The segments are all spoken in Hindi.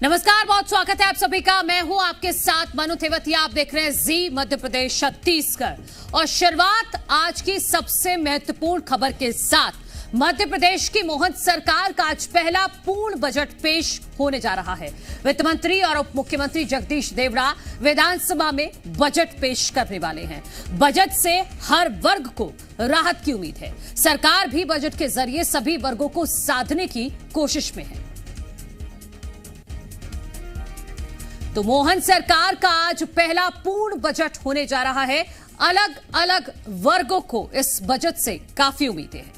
नमस्कार, बहुत स्वागत है आप सभी का। मैं हूं आपके साथ मनु तेवतिया। आप देख रहे हैं जी मध्य प्रदेश छत्तीसगढ़ और शुरुआत आज की सबसे महत्वपूर्ण खबर के साथ। मध्य प्रदेश की मोहन सरकार का आज पहला पूर्ण बजट पेश होने जा रहा है। वित्त मंत्री और उप मुख्यमंत्री जगदीश देवड़ा विधानसभा में बजट पेश करने वाले हैं। बजट से हर वर्ग को राहत की उम्मीद है। सरकार भी बजट के जरिए सभी वर्गों को साधने की कोशिश में है। तो मोहन सरकार का आज पहला पूर्ण बजट होने जा रहा है। अलग अलग वर्गों को इस बजट से काफी उम्मीदें हैं।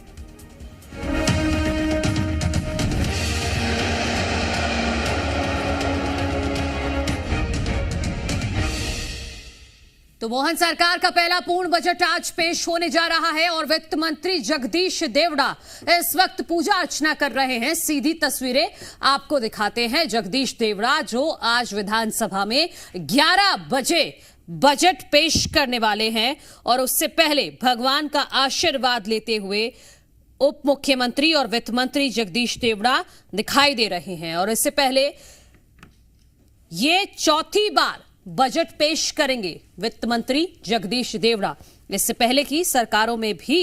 तो मोहन सरकार का पहला पूर्ण बजट आज पेश होने जा रहा है और वित्त मंत्री जगदीश देवड़ा इस वक्त पूजा अर्चना कर रहे हैं। सीधी तस्वीरें आपको दिखाते हैं। जगदीश देवड़ा जो आज विधानसभा में 11 बजे बजट पेश करने वाले हैं और उससे पहले भगवान का आशीर्वाद लेते हुए उप मुख्यमंत्री और वित्त मंत्री जगदीश देवड़ा दिखाई दे रहे हैं। और इससे पहले ये चौथी बार बजट पेश करेंगे वित्त मंत्री जगदीश देवड़ा। इससे पहले की सरकारों में भी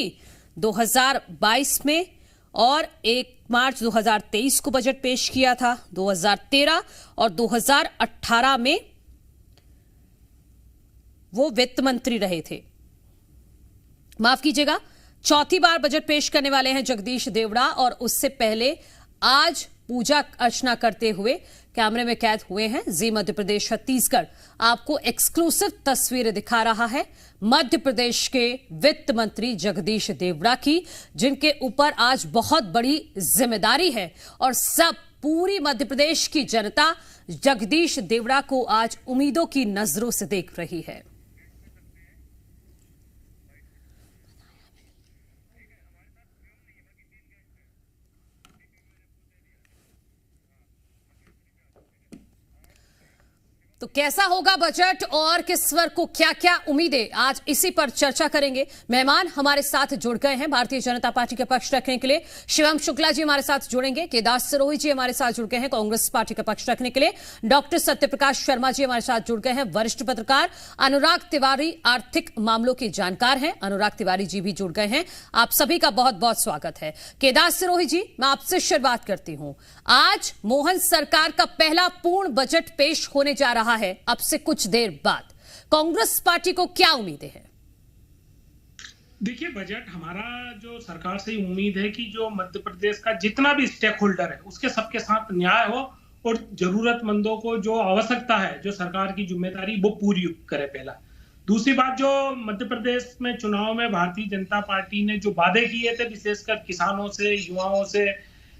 2022 में और 1 मार्च 2023 को बजट पेश किया था। 2013 और 2018 में वो वित्त मंत्री रहे थे। माफ कीजिएगा, चौथी बार बजट पेश करने वाले हैं जगदीश देवड़ा और उससे पहले आज पूजा अर्चना करते हुए कैमरे में कैद हुए हैं। जी मध्य प्रदेश छत्तीसगढ़ आपको एक्सक्लूसिव तस्वीरें दिखा रहा है मध्य प्रदेश के वित्त मंत्री जगदीश देवड़ा की, जिनके ऊपर आज बहुत बड़ी जिम्मेदारी है और सब पूरी मध्य प्रदेश की जनता जगदीश देवड़ा को आज उम्मीदों की नजरों से देख रही है। तो कैसा होगा बजट और किस वर्ग को क्या क्या उम्मीदें, आज इसी पर चर्चा करेंगे। मेहमान हमारे साथ जुड़ गए हैं। भारतीय जनता पार्टी का पक्ष रखने के लिए शिवम शुक्ला जी हमारे साथ जुड़ेंगे। केदार सिरोही जी हमारे साथ जुड़ गए हैं कांग्रेस पार्टी का पक्ष रखने के लिए। डॉक्टर सत्यप्रकाश शर्मा जी हमारे साथ जुड़ गए हैं, वरिष्ठ पत्रकार। अनुराग तिवारी आर्थिक मामलों के जानकार हैं, अनुराग तिवारी जी भी जुड़ गए हैं। आप सभी का बहुत बहुत स्वागत है। केदार सिरोही जी, मैं आपसे शुरुआत करती हूं। आज मोहन सरकार का पहला पूर्ण बजट पेश होने जा रहा है। अब से कुछ देर बाद कांग्रेस पार्टी को क्या उम्मीदें हैं? देखिए, बजट हमारा जो सरकार से उम्मीद है कि जो मध्य प्रदेश का जितना भी स्टेक होल्डर है उसके सबके साथ न्याय हो और जरूरतमंदों को जो आवश्यकता है, जो सरकार की जिम्मेदारी वो पूरी करे। पहला। दूसरी बात, जो मध्य प्रदेश में चुनाव में भारतीय जनता पार्टी ने जो वादे किए थे, विशेषकर किसानों से, युवाओं से,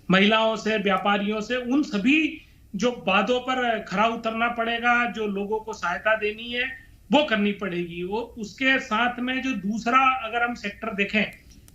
महिलाओं से, व्यापारियों से, उन सभी जो वादों पर खरा उतरना पड़ेगा। जो लोगों को सहायता देनी है वो करनी पड़ेगी। वो उसके साथ में जो दूसरा अगर हम सेक्टर देखें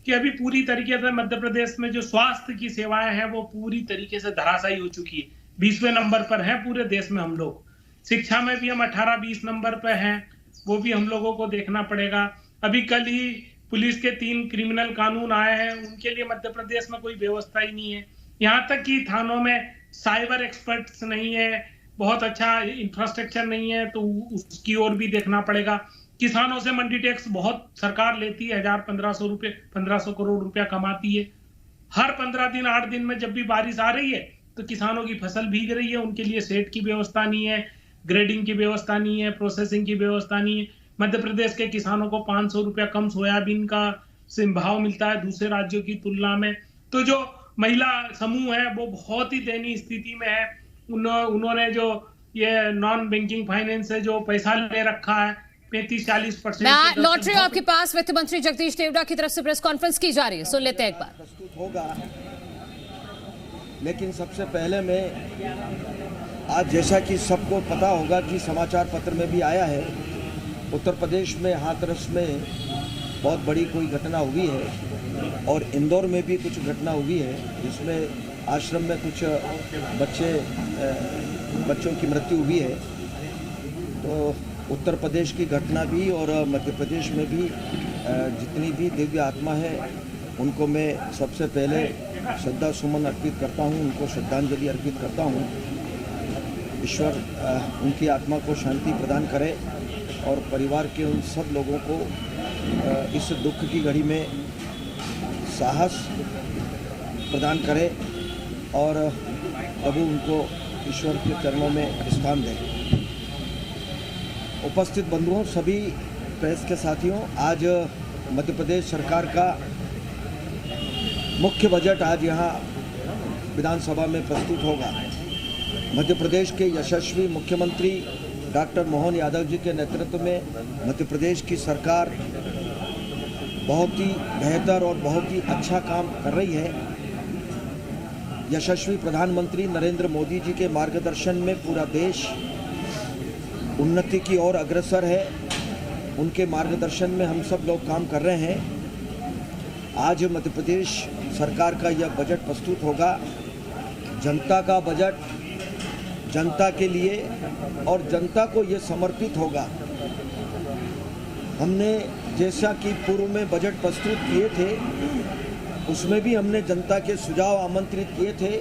कि अभी पूरी तरीके से मध्य प्रदेश में जो स्वास्थ्य की सेवाएं हैं वो पूरी तरीके से धराशायी हो चुकी है। 20वें नंबर पर हैं पूरे देश में हम लोग। शिक्षा में भी हम 18-20 नंबर पर हैं, वो भी हम लोगों को देखना पड़ेगा। अभी कल ही पुलिस के 3 क्रिमिनल कानून आए हैं, उनके लिए मध्य प्रदेश में कोई व्यवस्था ही नहीं है। यहाँ तक कि थानों में साइबर एक्सपर्ट्स नहीं है, बहुत अच्छा इंफ्रास्ट्रक्चर नहीं है, तो उसकी ओर भी देखना पड़ेगा। किसानों से मंडी टैक्स बहुत सरकार लेती है, 1500 करोड़ रुपया कमाती है। हर 15 दिन 8 दिन में जब भी बारिश आ रही है तो किसानों की फसल भीग रही है, उनके लिए सेट की व्यवस्था नहीं है, ग्रेडिंग की व्यवस्था नहीं है, प्रोसेसिंग की व्यवस्था नहीं है। मध्य प्रदेश के किसानों को 500 रुपया कम सोयाबीन का भाव मिलता है दूसरे राज्यों की तुलना में। तो जो महिला समूह है वो बहुत ही दयनीय स्थिति में है। उन्होंने जो ये नॉन बैंकिंग फाइनेंस से जो पैसा ले रखा है 35-40%। मैं लौट रही हूं आपके पास। वित्त मंत्री जगदीश देवड़ा की तरफ से प्रेस कॉन्फ्रेंस की जा रही है, सुन लेते हैं एक बार। प्रस्तुत होगा, लेकिन सबसे पहले मैं आज, जैसा कि सबको पता होगा कि समाचार पत्र में भी आया है, उत्तर प्रदेश में हाथरस में बहुत बड़ी कोई घटना हुई है और इंदौर में भी कुछ घटना हुई है, जिसमें आश्रम में कुछ बच्चों की मृत्यु हुई है। तो उत्तर प्रदेश की घटना भी और मध्य प्रदेश में भी जितनी भी दिव्य आत्मा है उनको मैं सबसे पहले श्रद्धा सुमन अर्पित करता हूं, उनको श्रद्धांजलि अर्पित करता हूं। ईश्वर उनकी आत्मा को शांति प्रदान करे और परिवार के उन सब लोगों को इस दुख की घड़ी में साहस प्रदान करे और प्रभु उनको ईश्वर के चरणों में स्थान दे। उपस्थित बंधुओं, सभी प्रेस के साथियों, आज मध्य प्रदेश सरकार का मुख्य बजट आज यहाँ विधानसभा में प्रस्तुत होगा। मध्य प्रदेश के यशस्वी मुख्यमंत्री डॉक्टर मोहन यादव जी के नेतृत्व में मध्य प्रदेश की सरकार बहुत ही बेहतर और बहुत ही अच्छा काम कर रही है। यशस्वी प्रधानमंत्री नरेंद्र मोदी जी के मार्गदर्शन में पूरा देश उन्नति की ओर अग्रसर है। उनके मार्गदर्शन में हम सब लोग काम कर रहे हैं। आज मध्य प्रदेश सरकार का यह बजट प्रस्तुत होगा। जनता का बजट, जनता के लिए और जनता को ये समर्पित होगा। हमने जैसा कि पूर्व में बजट प्रस्तुत किए थे, उसमें भी हमने जनता के सुझाव आमंत्रित किए थे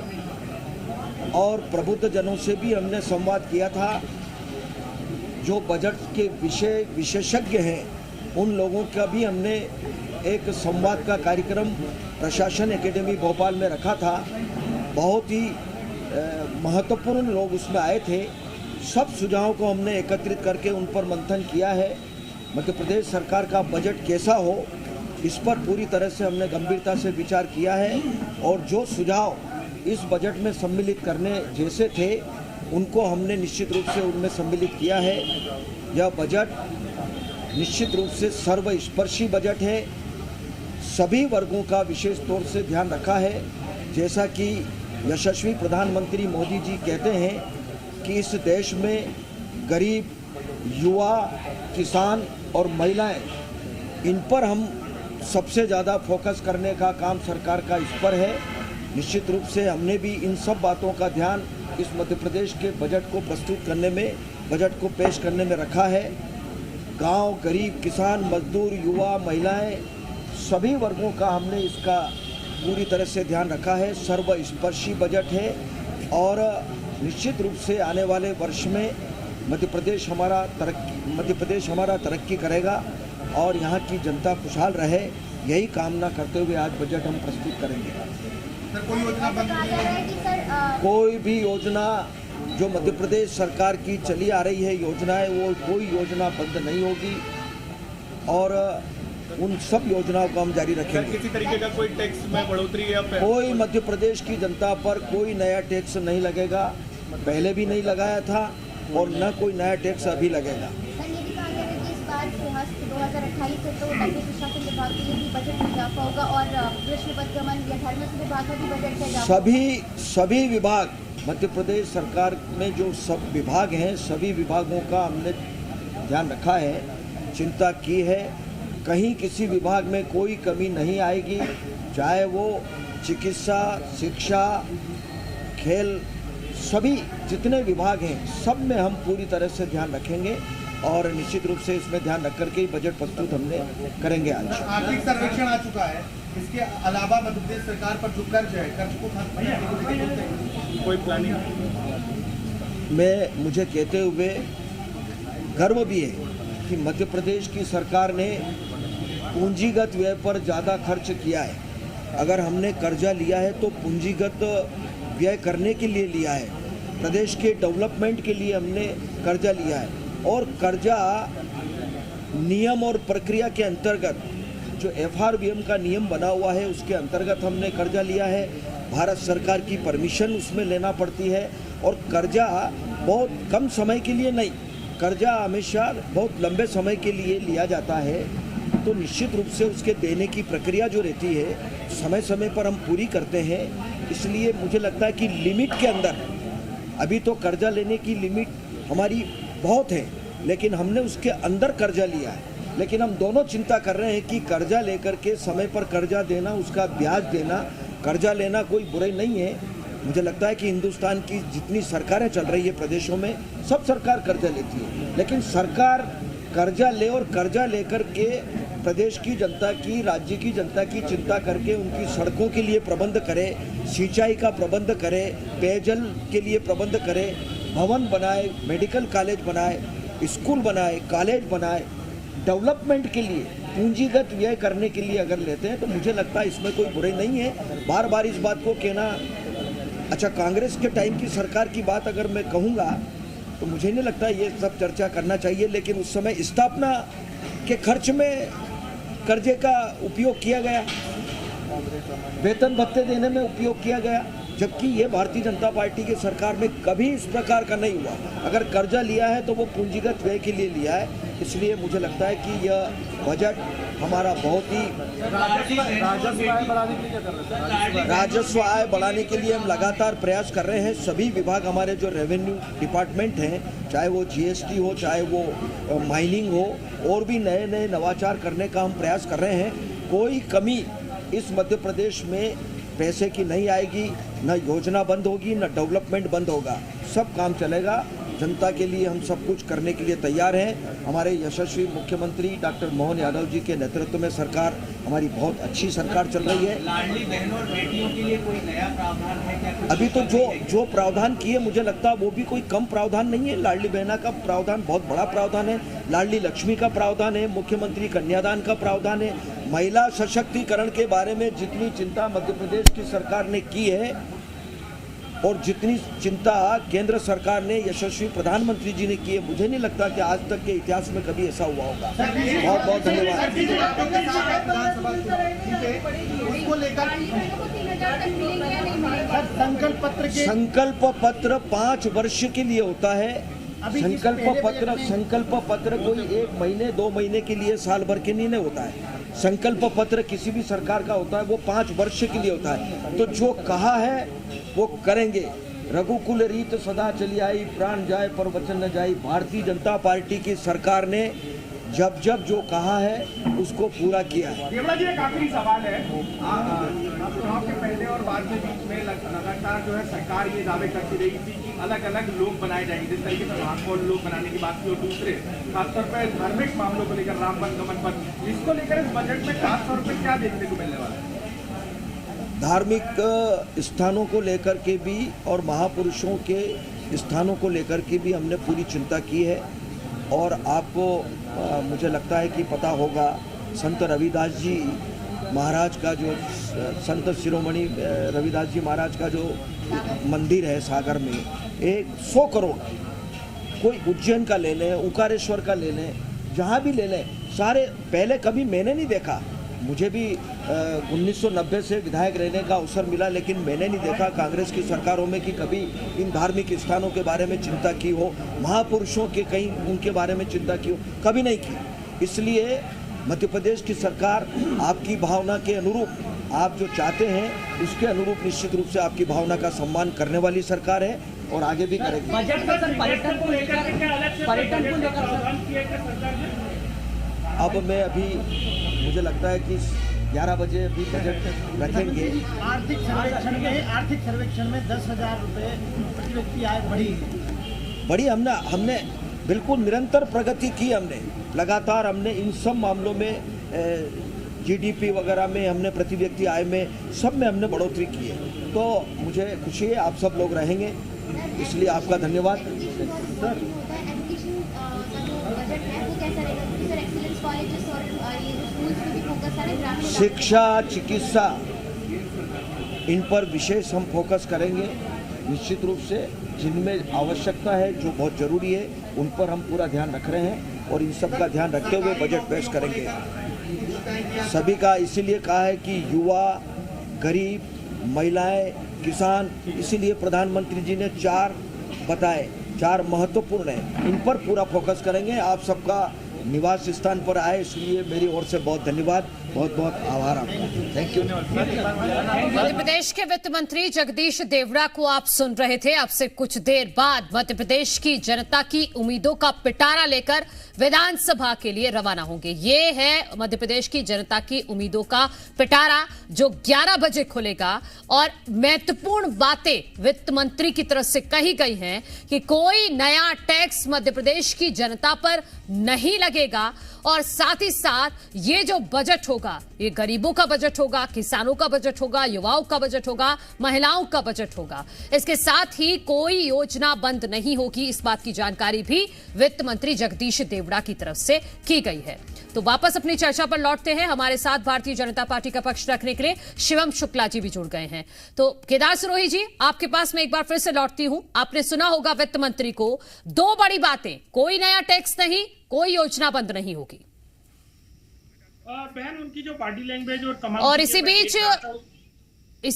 और प्रबुद्ध जनों से भी हमने संवाद किया था। जो बजट के विषय विशेषज्ञ हैं, उन लोगों का भी हमने एक संवाद का कार्यक्रम प्रशासन एकेडमी भोपाल में रखा था। बहुत ही महत्वपूर्ण लोग उसमें आए थे। सब सुझावों को हमने एकत्रित करके उन पर मंथन किया है। मध्य प्रदेश सरकार का बजट कैसा हो, इस पर पूरी तरह से हमने गंभीरता से विचार किया है और जो सुझाव इस बजट में सम्मिलित करने जैसे थे, उनको हमने निश्चित रूप से उनमें सम्मिलित किया है। यह बजट निश्चित रूप से सर्वस्पर्शी बजट है। सभी वर्गों का विशेष तौर से ध्यान रखा है। जैसा कि यशस्वी प्रधानमंत्री मोदी जी कहते हैं कि इस देश में गरीब, युवा, किसान और महिलाएं, इन पर हम सबसे ज़्यादा फोकस करने का काम सरकार का इस पर है। निश्चित रूप से हमने भी इन सब बातों का ध्यान इस मध्य प्रदेश के बजट को प्रस्तुत करने में, बजट को पेश करने में रखा है। गांव, गरीब, किसान, मजदूर, युवा, महिलाएं, सभी वर्गों का हमने इसका पूरी तरह से ध्यान रखा है। सर्वस्पर्शी बजट है और निश्चित रूप से आने वाले वर्ष में मध्य प्रदेश हमारा तरक्की करेगा और यहाँ की जनता खुशहाल रहे, यही कामना करते हुए आज बजट हम प्रस्तुत करेंगे। सर, कोई योजना बंद नहीं है? कोई भी योजना जो मध्य प्रदेश सरकार की चली आ रही है योजनाएं, वो कोई योजना बंद नहीं होगी और उन सब योजनाओं को हम जारी रखेंगे। किसी तरीके का कोई टैक्स में बढ़ोतरी या कोई मध्य प्रदेश की जनता पर कोई नया टैक्स नहीं लगेगा, पहले भी नहीं लगाया था और न कोई नया टैक्स अभी लगेगा। 2028 से तो नगरीय प्रशासन विभाग के लिए भी बजट में इजाफा होगा और कृषि उपक्रमण या धर्मस्व विभाग में भी बजट में इजाफा। सभी विभाग, मध्य प्रदेश सरकार में जो सब विभाग हैं, सभी विभागों का हमने ध्यान रखा है, चिंता की है। कहीं किसी विभाग में कोई कमी नहीं आएगी, चाहे वो चिकित्सा, शिक्षा, खेल, सभी जितने विभाग हैं, सब में हम पूरी तरह से ध्यान रखेंगे और निश्चित रूप से इसमें ध्यान रख करके ही बजट प्रस्तुत हमने करेंगे। आज आर्थिक सर्वेक्षण आ चुका है, इसके अलावा मध्य प्रदेश सरकार पर जो कर्ज है, कर्ज को कोई प्लानिंग? मुझे कहते हुए गर्व भी है कि मध्य प्रदेश की सरकार ने पूंजीगत व्यय पर ज़्यादा खर्च किया है। अगर हमने कर्जा लिया है तो पूंजीगत व्यय करने के लिए लिया है, प्रदेश के डेवलपमेंट के लिए हमने कर्जा लिया है और कर्जा नियम और प्रक्रिया के अंतर्गत जो FRBM का नियम बना हुआ है उसके अंतर्गत हमने कर्जा लिया है। भारत सरकार की परमिशन उसमें लेना पड़ती है और कर्जा बहुत कम समय के लिए नहीं, कर्जा हमेशा बहुत लंबे समय के लिए लिया जाता है। तो निश्चित रूप से उसके देने की प्रक्रिया जो रहती है समय समय पर हम पूरी करते हैं। इसलिए मुझे लगता है कि लिमिट के अंदर, अभी तो कर्जा लेने की लिमिट हमारी बहुत है, लेकिन हमने उसके अंदर कर्जा लिया है। लेकिन हम दोनों चिंता कर रहे हैं कि कर्जा लेकर के समय पर कर्जा देना, उसका ब्याज देना, कर्जा लेना कोई बुराई नहीं है। मुझे लगता है कि हिंदुस्तान की जितनी सरकारें चल रही है प्रदेशों में, सब सरकार कर्जा लेती है, लेकिन सरकार कर्जा ले और कर्जा लेकर के प्रदेश की जनता की, राज्य की जनता की चिंता करके उनकी सड़कों के लिए प्रबंध करे, सिंचाई का प्रबंध करे, पेयजल के लिए प्रबंध करे, भवन बनाए, मेडिकल कॉलेज बनाए, स्कूल बनाए, कॉलेज बनाए, डेवलपमेंट के लिए पूंजीगत व्यय करने के लिए अगर लेते हैं तो मुझे लगता है इसमें कोई बुराई नहीं है। बार बार इस बात को कहना, अच्छा कांग्रेस के टाइम की सरकार की बात अगर मैं कहूँगा तो मुझे नहीं लगता ये सब चर्चा करना चाहिए, लेकिन उस समय स्थापना के खर्च में कर्जे का उपयोग किया गया, वेतन भत्ते देने में उपयोग किया गया, जबकि ये भारतीय जनता पार्टी की सरकार में कभी इस प्रकार का नहीं हुआ। अगर कर्जा लिया है तो वो पूंजीगत व्यय के लिए लिया है, इसलिए मुझे लगता है कि यह बजट हमारा बहुत ही राजस्व आय बढ़ाने के लिए हम लगातार प्रयास कर रहे हैं। सभी विभाग हमारे जो रेवेन्यू डिपार्टमेंट हैं, चाहे वो जीएसटी हो, चाहे वो माइनिंग हो, और भी नए नए नवाचार करने का हम प्रयास कर रहे हैं। कोई कमी इस मध्य प्रदेश में पैसे की नहीं आएगी, न योजना बंद होगी, न डेवलपमेंट बंद होगा, सब काम चलेगा। जनता के लिए हम सब कुछ करने के लिए तैयार हैं। हमारे यशस्वी मुख्यमंत्री डॉक्टर मोहन यादव जी के नेतृत्व में सरकार, हमारी बहुत अच्छी सरकार चल रही है। लाडली बहनों और बेटियों के लिए कोई नया प्रावधान है क्या? अभी तो जो प्रावधान किए मुझे लगता है वो भी कोई कम प्रावधान नहीं है। लाडली बहना का प्रावधान बहुत बड़ा प्रावधान है, लाडली लक्ष्मी का प्रावधान है, मुख्यमंत्री कन्यादान का प्रावधान है। महिला सशक्तिकरण के बारे में जितनी चिंता मध्य प्रदेश की सरकार ने की है और जितनी चिंता केंद्र सरकार ने यशस्वी प्रधानमंत्री जी ने की है, मुझे नहीं लगता कि आज तक के इतिहास में कभी ऐसा हुआ होगा। बहुत बहुत धन्यवाद। उसको लेकर संकल्प पत्र 5 वर्ष के लिए होता है। संकल्प पत्र कोई 1 महीने 2 महीने के लिए, साल भर के लिए नहीं होता है। संकल्प पत्र किसी भी सरकार का होता है वो 5 वर्ष के लिए होता है। तो जो कहा है वो करेंगे। रघुकुल रीत सदा चली आई, प्राण जाए पर वचन न जाई। भारतीय जनता पार्टी की सरकार ने जब जब जो कहा है उसको पूरा किया है। देवड़ा जी, एक आखिरी सवाल है। चुनाव के पहले और बाद में बीच में लगातार जो है सरकार ये दावे करती रही थी कि अलग अलग लोग बनाए जाएंगे, जिस तरीके से महापौर लोग बनाने की बात की, और दूसरे खासतौर पर धार्मिक मामलों को लेकर राम वन गमन पर, इसको लेकर इस बजट में खास तौर पर क्या देखने को मिलने वाला है? धार्मिक स्थानों को लेकर के भी और महापुरुषों के स्थानों को लेकर के भी हमने पूरी चिंता की है। और आपको मुझे लगता है कि पता होगा, संत रविदास जी महाराज का जो संत शिरोमणि रविदास जी महाराज का जो मंदिर है सागर में, 100 करोड़, कोई उज्जैन का ले लें, ओंकारेश्वर का ले लें, जहाँ भी ले लें, सारे पहले कभी मैंने नहीं देखा। मुझे भी 1990 से विधायक रहने का अवसर मिला, लेकिन मैंने नहीं देखा कांग्रेस की सरकारों में कि कभी इन धार्मिक स्थानों के बारे में चिंता की हो, महापुरुषों के कहीं उनके बारे में चिंता की हो, कभी नहीं की। इसलिए मध्य प्रदेश की सरकार आपकी भावना के अनुरूप, आप जो चाहते हैं उसके अनुरूप निश्चित रूप से आपकी भावना का सम्मान करने वाली सरकार है और आगे भी करेगी। बजट में सर पर्यटन को लेकर अब मैं अभी, मुझे लगता है कि 11 बजे अभी बजट रखेंगे। आर्थिक सर्वेक्षण में 10,000 रुपये प्रति व्यक्ति आय बढ़ी। हमने बिल्कुल निरंतर प्रगति की। हमने लगातार इन सब मामलों में, जीडीपी वगैरह में हमने, प्रति व्यक्ति आय में, सब में हमने बढ़ोतरी की है। तो मुझे खुशी है आप सब लोग रहेंगे, इसलिए आपका धन्यवाद। शिक्षा, चिकित्सा, इन पर विशेष हम फोकस करेंगे निश्चित रूप से। जिनमें आवश्यकता है, जो बहुत ज़रूरी है, उन पर हम पूरा ध्यान रख रहे हैं और इन सब का ध्यान रखते हुए बजट पेश करेंगे। सभी का इसीलिए कहा है कि युवा, गरीब, महिलाएं, किसान, इसीलिए प्रधानमंत्री जी ने 4 बताए, 4 महत्वपूर्ण हैं, इन पर पूरा फोकस करेंगे। आप सबका निवास स्थान पर आए, इसलिए मेरी ओर से बहुत धन्यवाद, बहुत बहुत आभार आपका। Thank you. मध्य प्रदेश के वित्त मंत्री जगदीश देवड़ा को आप सुन रहे थे। अब से कुछ देर बाद मध्य प्रदेश की जनता की उम्मीदों का पिटारा लेकर विधानसभा के लिए रवाना होंगे। ये है मध्य प्रदेश की जनता की उम्मीदों का पिटारा, जो 11 बजे खुलेगा। और महत्वपूर्ण बातें वित्त मंत्री की तरफ से कही गई हैं कि कोई नया टैक्स मध्य प्रदेश की जनता पर नहीं लगेगा और साथ ही साथ ये जो बजट होगा ये गरीबों का बजट होगा, किसानों का बजट होगा, युवाओं का बजट होगा, महिलाओं का बजट होगा। इसके साथ ही कोई योजना बंद नहीं होगी, इस बात की जानकारी भी वित्त मंत्री जगदीश देवड़ा की तरफ से की गई है। तो वापस अपनी चर्चा पर लौटते हैं। हमारे साथ भारतीय जनता पार्टी का पक्ष रखने के लिए शिवम शुक्ला जी भी जुड़ गए हैं। तो केदार सिरोही जी, आपके पास मैं एक बार फिर से लौटती हूं। आपने सुना होगा वित्त मंत्री को, दो बड़ी बातें, कोई नया टैक्स नहीं, कोई योजना बंद नहीं होगी। बहन, उनकी जो बॉडी लैंग्वेज और तमाम, और इसी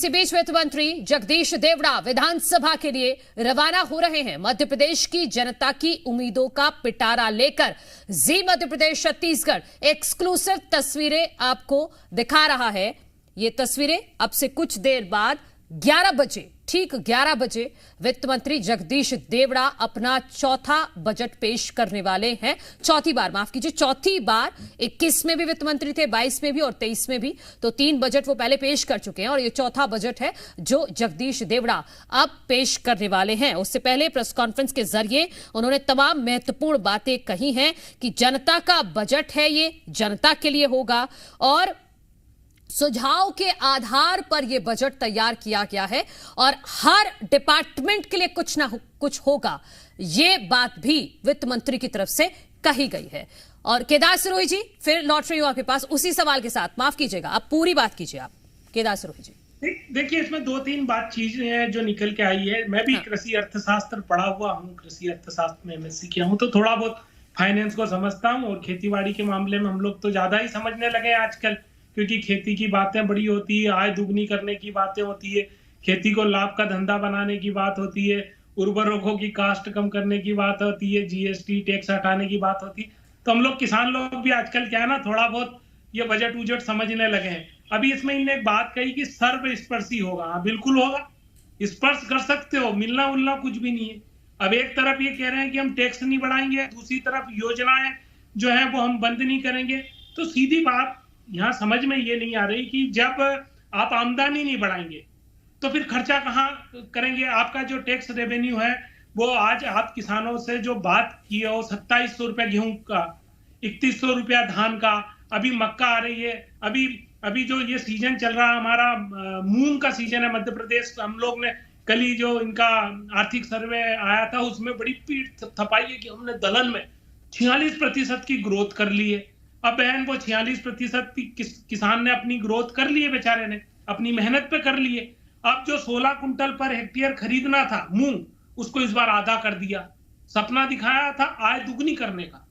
बीच वित्त मंत्री जगदीश देवड़ा विधानसभा के लिए रवाना हो रहे हैं। मध्य प्रदेश की जनता की उम्मीदों का पिटारा लेकर जी मध्य प्रदेश छत्तीसगढ़ एक्सक्लूसिव तस्वीरें आपको दिखा रहा है। ये तस्वीरें अब से कुछ देर बाद 11 बजे, ठीक 11 बजे वित्त मंत्री जगदीश देवड़ा अपना चौथा बजट पेश करने वाले हैं। चौथी बार, माफ कीजिए, चौथी बार। 21 में भी वित्त मंत्री थे, 22 में भी और 23 में भी। तो 3 बजट वो पहले पेश कर चुके हैं और ये चौथा बजट है जो जगदीश देवड़ा अब पेश करने वाले हैं। उससे पहले प्रेस कॉन्फ्रेंस के जरिए उन्होंने तमाम महत्वपूर्ण बातें कही हैं कि जनता का बजट है, ये जनता के लिए होगा और सुझाव के आधार पर यह बजट तैयार किया गया है और हर डिपार्टमेंट के लिए कुछ ना कुछ होगा, ये बात भी वित्त मंत्री की तरफ से कही गई है। और केदार सिरोही जी, फिर लौट रही हूं आपके पास उसी सवाल के साथ। माफ कीजिएगा, आप पूरी बात कीजिए। आप केदार सिरोही जी, देखिए, इसमें 2-3 बात चीजें हैं जो निकल के आई है। मैं भी कृषि अर्थशास्त्र पढ़ा हुआ हूँ, कृषि अर्थशास्त्र में MSc किया हूँ, तो थोड़ा बहुत फाइनेंस को समझता हूँ। और खेतीबाड़ी के मामले में हम लोग तो ज्यादा ही समझने लगे आजकल, क्योंकि खेती की बातें बड़ी होती है, आय दुगनी करने की बातें होती है, खेती को लाभ का धंधा बनाने की बात होती है, उर्वरकों की कास्ट कम करने की बात होती है, GST टैक्स हटाने की बात होती है। तो हम लोग किसान लोग भी आजकल क्या है ना, थोड़ा बहुत ये बजट उजट समझने लगे हैं। अभी इसमें इनने एक बात कही कि सर्वस्पर्शी होगा। हाँ, बिल्कुल होगा, स्पर्श कर सकते हो, मिलना उलना कुछ भी नहीं है। अब एक तरफ ये कह रहे हैं कि हम टैक्स नहीं बढ़ाएंगे, दूसरी तरफ योजनाएं जो है वो हम बंद नहीं करेंगे। तो सीधी बात यहाँ समझ में ये नहीं आ रही कि जब आप आमदनी नहीं बढ़ाएंगे तो फिर खर्चा कहाँ करेंगे। आपका जो टैक्स रेवेन्यू है वो आज आप किसानों से जो बात की है वो 2700 रुपया गेहूं का, 3100 रुपया धान का, अभी मक्का आ रही है, अभी जो ये सीजन चल रहा है हमारा मूंग का सीजन है मध्य प्रदेश। हम लोग ने कल ही जो इनका आर्थिक सर्वे आया था उसमें बड़ी पीठ थपाई है कि हमने दलहन में 46% की ग्रोथ कर ली है। अब बहन, वो 46% किसान ने अपनी ग्रोथ कर ली है, बेचारे ने अपनी मेहनत पे कर ली है। अब जो 16 कुंटल पर हेक्टेयर खरीदना था मूंग, उसको इस बार आधा कर दिया। सपना दिखाया था आय दुगनी करने का,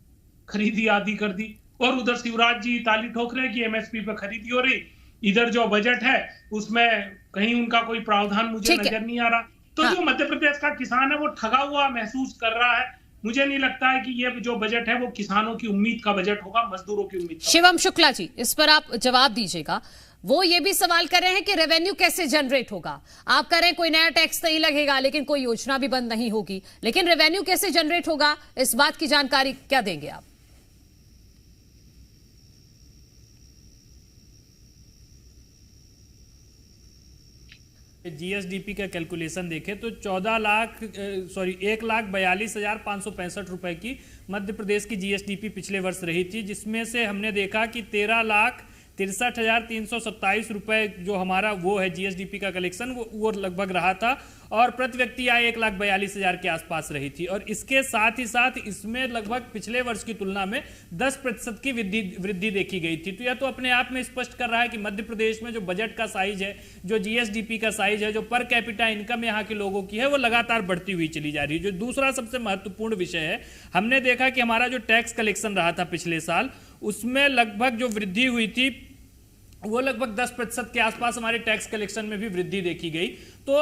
खरीदी आधी कर दी। और उधर शिवराज जी ताली ठोक रहे कि MSP पे खरीदी हो रही, इधर जो बजट है उसमें कहीं उनका कोई प्रावधान मुझे नजर नहीं आ रहा। तो जो मध्य प्रदेश का किसान है वो ठगा हुआ महसूस कर रहा है। मुझे नहीं लगता है कि ये जो बजट है वो किसानों की उम्मीद का बजट होगा, मजदूरों की उम्मीद का। शिवम शुक्ला जी, इस पर आप जवाब दीजिएगा। वो ये भी सवाल कर रहे हैं कि रेवेन्यू कैसे जनरेट होगा। आप कह रहे हैं कोई नया टैक्स नहीं लगेगा, लेकिन कोई योजना भी बंद नहीं होगी, लेकिन रेवेन्यू कैसे जनरेट होगा, इस बात की जानकारी क्या देंगे आप? GSDP का कैलकुलेशन देखें तो 1,42,565 रुपए की मध्य प्रदेश की GSDP पिछले वर्ष रही थी, जिसमें से हमने देखा कि 13,63,327 रुपए जो हमारा वो है GSDP का कलेक्शन वो लगभग रहा था और प्रति व्यक्ति आय 1,42,000 के आसपास रही थी। और इसके साथ ही साथ इसमें लगभग पिछले वर्ष की तुलना में 10% की वृद्धि देखी गई थी। तो यह तो अपने आप में स्पष्ट कर रहा है कि मध्य प्रदेश में जो बजट का साइज है, जो GSDP का साइज है, जो पर कैपिटा इनकम यहाँ के लोगों की है वो लगातार बढ़ती हुई चली जा रही है। जो दूसरा सबसे महत्वपूर्ण विषय है, हमने देखा कि हमारा जो टैक्स कलेक्शन रहा था पिछले साल, उसमें लगभग जो वृद्धि हुई थी वो लगभग 10% के आसपास हमारे टैक्स कलेक्शन में भी वृद्धि देखी गई। तो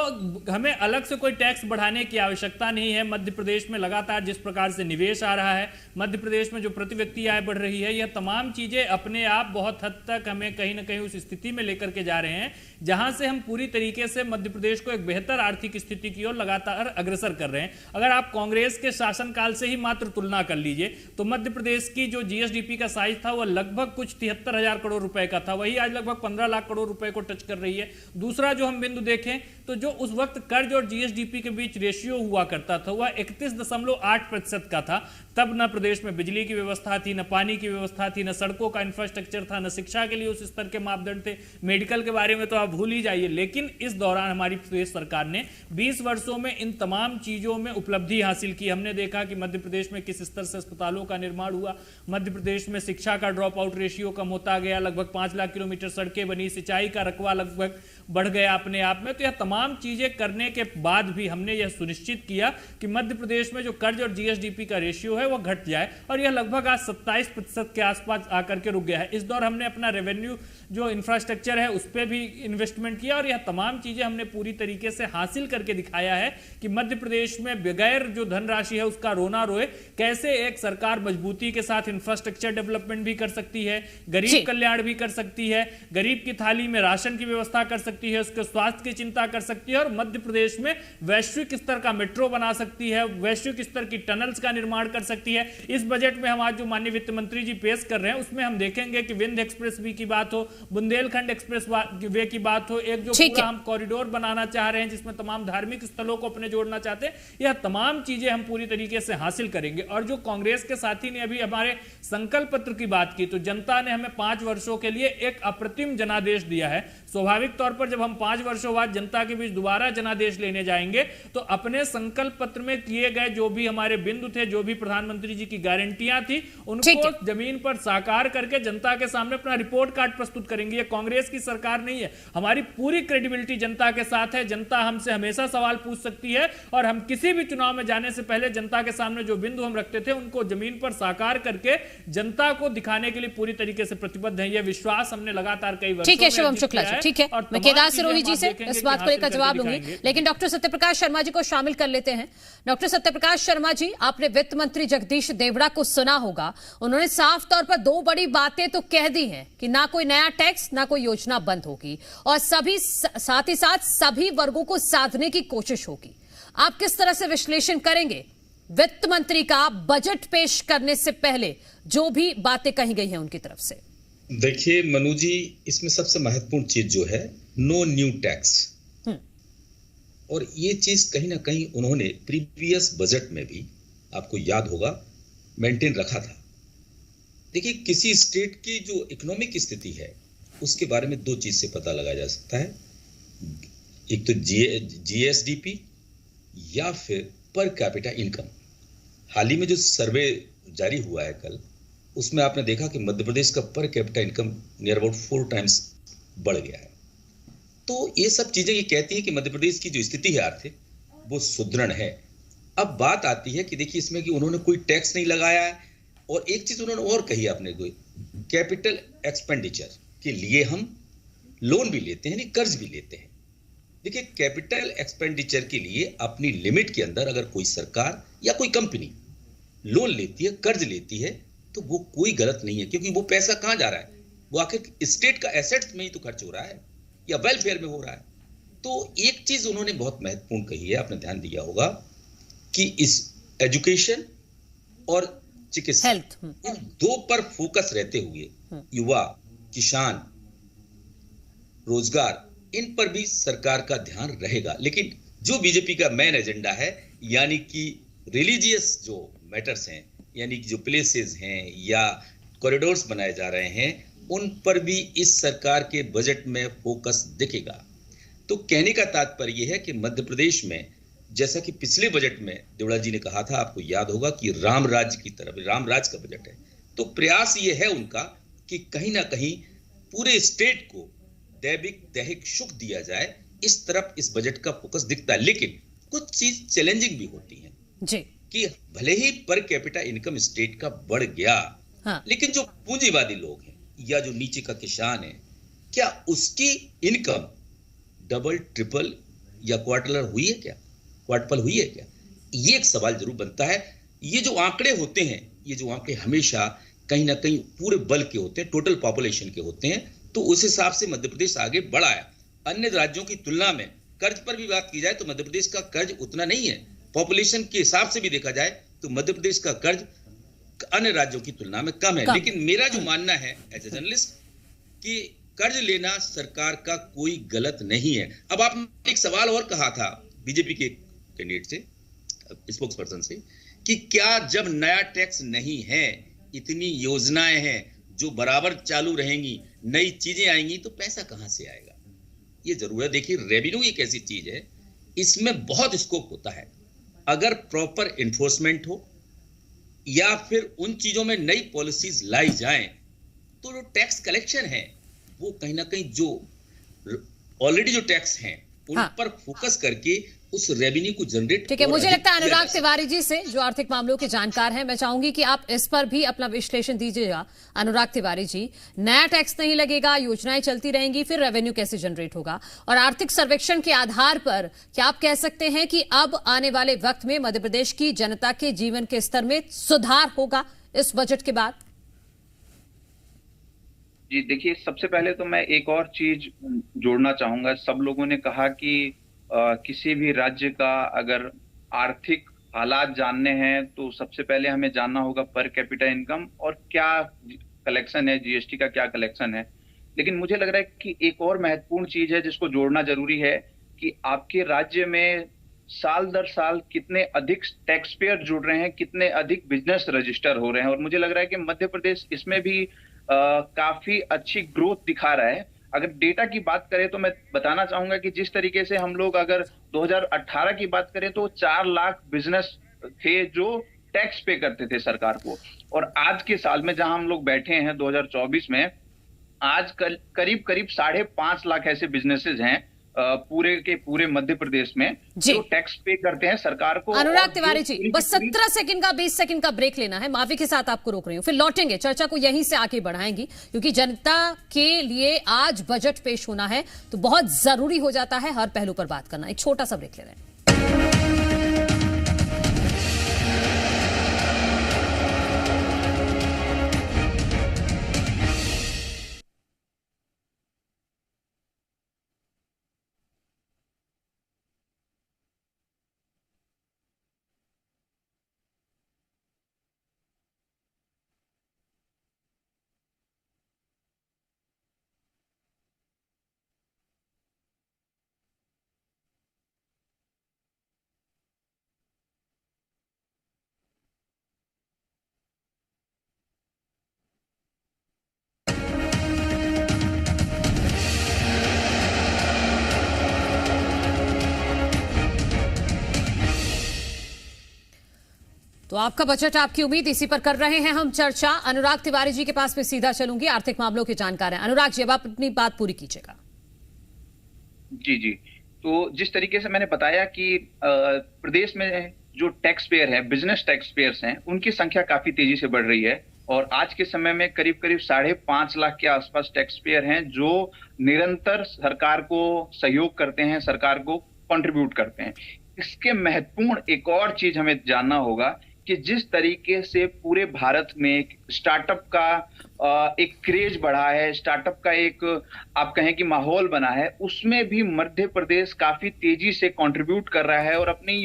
हमें अलग से कोई टैक्स बढ़ाने की आवश्यकता नहीं है। मध्य प्रदेश में लगातार जिस प्रकार से निवेश आ रहा है, मध्य प्रदेश में जो प्रति व्यक्ति आय बढ़ रही है, यह तमाम चीजें अपने आप बहुत हद तक हमें कहीं ना कहीं उस स्थिति में लेकर के जा रहे हैं जहां से हम पूरी तरीके से मध्य प्रदेश को एक बेहतर आर्थिक स्थिति की ओर लगातार अग्रसर कर रहे हैं। अगर आप कांग्रेस के शासनकाल से ही मात्र तुलना कर लीजिए तो मध्य प्रदेश की जो GSDP का साइज था वह लगभग कुछ 73,000 करोड़ रुपए का था, वही आज लगभग 15 लाख करोड़ रुपए को टच कर रही है। दूसरा जो हम बिंदु देखें तो जो उस वक्त कर्ज और GSDP के बीच रेशियो हुआ करता था वह 31.8% का था, तब न प्रदेश में बिजली की व्यवस्था थी, न पानी की व्यवस्था थी, न सड़कों का इंफ्रास्ट्रक्चर था, न शिक्षा के लिए उस स्तर के मापदंड थे, मेडिकल के बारे में तो आप भूल ही जाइए। लेकिन इस दौरान हमारी प्रदेश सरकार ने 20 वर्षों में इन तमाम चीजों में उपलब्धि हासिल की। हमने देखा कि मध्य प्रदेश में किस स्तर से अस्पतालों का निर्माण हुआ, मध्य प्रदेश में शिक्षा का ड्रॉप आउट रेशियो कम होता गया, लगभग 5 लाख किलोमीटर सड़कें बनी, सिंचाई का रकबा लगभग बढ़ गया अपने आप में। तो यह तमाम चीजें करने के बाद भी हमने यह सुनिश्चित किया कि मध्य प्रदेश में जो कर्ज और जीएसडीपी का रेशियो है वो घट जाए, और यह लगभग आज 27% के आसपास आकर के रुक गया है। इस दौर हमने अपना रेवेन्यू जो इंफ्रास्ट्रक्चर है उस पर भी इन्वेस्टमेंट किया, और यह तमाम चीजें हमने पूरी तरीके से हासिल करके दिखाया है कि मध्य प्रदेश में बगैर जो धनराशि है उसका रोना रोए, कैसे एक सरकार मजबूती के साथ इंफ्रास्ट्रक्चर डेवलपमेंट भी कर सकती है, गरीब कल्याण भी कर सकती है, गरीब की थाली में राशन की व्यवस्था कर सकती है, उसके स्वास्थ्य की चिंता कर सकती है, और मध्य प्रदेश में वैश्विक स्तर का मेट्रो बना सकती है, वैश्विक स्तर की टनल्स का निर्माण कर सकती है। इस बजट में हम आज जो माननीय वित्त मंत्री जी पेश कर रहे हैं उसमें हम देखेंगे कि विंध्य एक्सप्रेस वे की बात हो, बुंदेलखंड एक्सप्रेस वे की बात हो, एक जो पूरा हम कॉरिडोर बनाना चाह रहे हैं जिसमें तमाम धार्मिक स्थलों को अपने जोड़ना चाहते हैं, यह तमाम चीजें हम पूरी तरीके से हासिल करेंगे। और जो कांग्रेस के साथी ने अभी हमारे संकल्प पत्र की बात की, तो जनता ने हमें 5 वर्षों के लिए एक अप्रतिम जनादेश दिया है। स्वाभाविक तौर पर जब हम 5 वर्षों बाद जनता के बीच दोबारा जनादेश लेने जाएंगे तो अपने संकल्प पत्र में किए गए जो भी हमारे बिंदु थे, जो भी प्रधानमंत्री जी की गारंटियां थी, उनको जमीन पर साकार करके जनता के सामने अपना रिपोर्ट कार्ड प्रस्तुत करेंगे। ये कांग्रेस की सरकार नहीं है, हमारी पूरी क्रेडिबिलिटी जनता के साथ है। जनता हमसे हमेशा सवाल पूछ सकती है, और हम किसी भी चुनाव में जाने से पहले जनता के सामने जो बिंदु हम रखते थे उनको जमीन पर साकार करके जनता को दिखाने के लिए पूरी तरीके से प्रतिबद्ध है। यह विश्वास हमने लगातार कई वर्षों ठीक है शिवम शुक्ला जी, ठीक है, मैं केदार सिरोही जी से इस बात को लेकर जवाब लूंगी, लेकिन डॉक्टर सत्यप्रकाश शर्मा जी को शामिल कर लेते हैं। डॉक्टर सत्यप्रकाश शर्मा जी, आपने वित्त मंत्री जगदीश देवड़ा को सुना होगा, उन्होंने साफ तौर पर 2 बड़ी बातें तो कह दी हैं कि ना कोई नया टैक्स ना कोई योजना बंद होगी, और साथ ही साथ सभी वर्गों को साधने की कोशिश होगी। आप किस तरह से विश्लेषण करेंगे वित्त मंत्री का बजट पेश करने से पहले जो भी बातें कही गई हैं उनकी तरफ से? देखिए मनु जी, इसमें सबसे महत्वपूर्ण चीज जो है नो न्यू टैक्स, और ये चीज कहीं ना कहीं उन्होंने प्रीवियस बजट में भी, आपको याद होगा, मेंटेन रखा था। देखिए किसी स्टेट की जो इकोनॉमिक स्थिति है उसके बारे में 2 चीज से पता लगाया जा सकता है, एक तो जीएसडीपी या फिर पर कैपिटा इनकम। हाल ही में जो सर्वे जारी हुआ है कल, उसमें आपने देखा कि मध्य प्रदेश का per capita income near about 4 times बढ़ गया है। तो ये सब चीजें ये कहती हैं कि मध्य प्रदेश की जो स्थिति है आर्थिक, वो सुदृढ़ है। अब बात आती है कि देखिए इसमें कि उन्होंने कोई टैक्स नहीं लगाया है, और एक चीज उन्होंने और कही आपने, कोई कैपिटल एक्सपेंडिचर के लिए हम लोन भी लेते हैं, नहीं कर्ज भी लेते हैं। देखिए कैपिटल एक्सपेंडिचर के लिए अपनी लिमिट के अंदर अगर कोई सरकार या कोई कंपनी लोन लेती है, कर्ज लेती है, तो वो कोई गलत नहीं है, क्योंकि वो पैसा कहां जा रहा है, वो आखिर स्टेट का एसेट्स में ही तो खर्च हो रहा है या वेलफेयर में हो रहा है। तो एक चीज उन्होंने बहुत महत्वपूर्ण कही है, आपने ध्यान दिया होगा, कि इस एजुकेशन और चिकित्सा, इन 2 पर फोकस रहते हुए युवा, किसान, रोजगार, इन पर भी सरकार का ध्यान रहेगा। लेकिन जो बीजेपी का मेन एजेंडा है, यानी कि रिलीजियस जो मैटर्स हैं, यानी कि जो प्लेसेस हैं या कॉरिडोर्स बनाए जा रहे हैं, उन पर भी इस सरकार के बजट में फोकस दिखेगा। तो कहने का तात्पर्य यह है कि मध्य प्रदेश में, जैसा कि पिछले बजट में देवड़ा जी ने कहा था, आपको याद होगा, कि राम राज्य की तरफ, राम राज्य का बजट है, तो प्रयास ये है उनका कि कहीं ना कहीं पूरे स्टेट को दैहिक सुख दिया जाए, इस तरफ इस बजट का फोकस दिखता है। लेकिन कुछ चीज चैलेंजिंग भी होती है जी, कि भले ही पर कैपिटा इनकम स्टेट का बढ़ गया, लेकिन जो पूंजीवादी लोग हैं या जो नीचे का किसान है, क्या उसकी इनकम डबल, ट्रिपल या क्वार्टरल हुई है क्या, क्वार्टरपल हुई है क्या? ये एक सवाल जरूर बनता है। ये जो आंकड़े होते हैं, ये जो आंकड़े हमेशा कहीं ना कहीं पूरे बल के होते हैं, टोटल पॉपुलेशन के होते हैं, तो उस हिसाब से मध्य प्रदेश आगे बढ़ा है। अन्य राज्यों की तुलना में कर्ज पर भी बात की जाए तो मध्य प्रदेश का कर्ज उतना नहीं है, पॉपुलेशन के हिसाब से भी देखा जाए तो मध्य प्रदेश का कर्ज अन्य राज्यों की तुलना में कम है। लेकिन मेरा जो मानना है एज ए जर्नलिस्ट, कि कर्ज लेना सरकार का कोई गलत नहीं है। अब आपने एक सवाल और कहा था बीजेपी के कैंडिडेट से, स्पोक्स पर्सन से, कि क्या जब नया टैक्स नहीं है, इतनी योजनाएं हैं जो बराबर चालू रहेंगी, नई चीजें आएंगी, तो पैसा कहां से आएगा? ये जरूर है। देखिए, रेवेन्यू एक ऐसी चीज है, इसमें बहुत स्कोप होता है। अगर प्रॉपर इन्फोर्समेंट हो या फिर उन चीजों में नई पॉलिसीज लाई जाएं, तो जो टैक्स कलेक्शन है वो कहीं ना कहीं जो ऑलरेडी जो टैक्स हैं उन पर फोकस करके उस रेवेन्यू को जनरेट। ठीक है, मुझे लगता है अनुराग तिवारी जी से, जो आर्थिक मामलों के जानकार हैं, मैं चाहूंगी कि आप इस पर भी अपना विश्लेषण दीजिएगा। अनुराग तिवारी जी, नया टैक्स नहीं लगेगा, योजनाएं चलती रहेंगी, फिर रेवेन्यू कैसे जनरेट होगा? और आर्थिक सर्वेक्षण के आधार पर क्या आप कह सकते हैं कि अब आने वाले वक्त में मध्य प्रदेश की जनता के जीवन के स्तर में सुधार होगा इस बजट के बाद? जी देखिए, सबसे पहले तो मैं एक और चीज जोड़ना चाहूंगा। सब लोगों ने कहा कि किसी भी राज्य का अगर आर्थिक हालात जानने हैं तो सबसे पहले हमें जानना होगा पर कैपिटा इनकम और क्या कलेक्शन है, जीएसटी का क्या कलेक्शन है। लेकिन मुझे लग रहा है कि एक और महत्वपूर्ण चीज है जिसको जोड़ना जरूरी है कि आपके राज्य में साल दर साल कितने अधिक टैक्स पेयर जुड़ रहे हैं, कितने अधिक बिजनेस रजिस्टर हो रहे हैं। और मुझे लग रहा है कि मध्य प्रदेश इसमें भी काफी अच्छी ग्रोथ दिखा रहा है। अगर डेटा की बात करें तो मैं बताना चाहूंगा कि जिस तरीके से हम लोग अगर 2018 की बात करें तो 4 लाख बिजनेस थे जो टैक्स पे करते थे सरकार को, और आज के साल में जहां हम लोग बैठे हैं 2024 में, आज करीब 5.5 लाख ऐसे बिजनेसेस हैं पूरे के पूरे मध्य प्रदेश में जो टैक्स पे करते हैं सरकार को। अनुराग तिवारी जी, बस 17 सेकंड का 20 सेकंड का ब्रेक लेना है। माफी के साथ आपको रोक रही हूं, फिर लौटेंगे, चर्चा को यहीं से आगे बढ़ाएंगी, क्योंकि जनता के लिए आज बजट पेश होना है तो बहुत जरूरी हो जाता है हर पहलू पर बात करना। एक छोटा सा ब्रेक ले रहे हैं। तो आपका बजट, आपकी उम्मीद, इसी पर कर रहे हैं हम चर्चा। अनुराग तिवारी जी के पास में सीधा चलूंगी, आर्थिक मामलों के जानकार हैं। अनुराग जी, अब आप अपनी बात पूरी कीजिएगा। जी, तो जिस तरीके से मैंने बताया कि प्रदेश में जो टैक्स पेयर है, बिजनेस टैक्स पेयर्स हैं, उनकी संख्या काफी तेजी से बढ़ रही है और आज के समय में करीब 5.5 लाख के आसपास टैक्स पेयर हैं जो निरंतर सरकार को सहयोग करते हैं, सरकार को कंट्रीब्यूट करते हैं। इसके महत्वपूर्ण एक और चीज हमें जानना होगा कि जिस तरीके से पूरे भारत में स्टार्टअप का एक क्रेज बढ़ा है, स्टार्टअप का एक आप कहें कि माहौल बना है, उसमें भी मध्य प्रदेश काफी तेजी से कंट्रीब्यूट कर रहा है और अपनी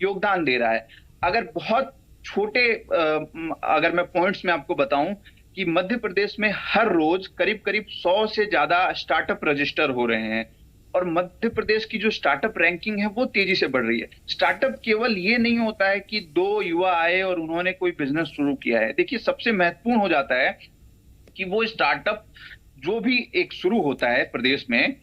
योगदान दे रहा है। अगर बहुत छोटे अगर मैं पॉइंट्स में आपको बताऊं कि मध्य प्रदेश में हर रोज करीब 100 से ज्यादा स्टार्टअप रजिस्टर हो रहे हैं और मध्य प्रदेश की जो स्टार्टअप रैंकिंग है वो तेजी से बढ़ रही है। स्टार्टअप केवल ये नहीं होता है कि 2 युवा आए और उन्होंने कोई बिजनेस शुरू किया है। देखिए, सबसे महत्वपूर्ण हो जाता है कि वो स्टार्टअप जो भी एक शुरू होता है प्रदेश में,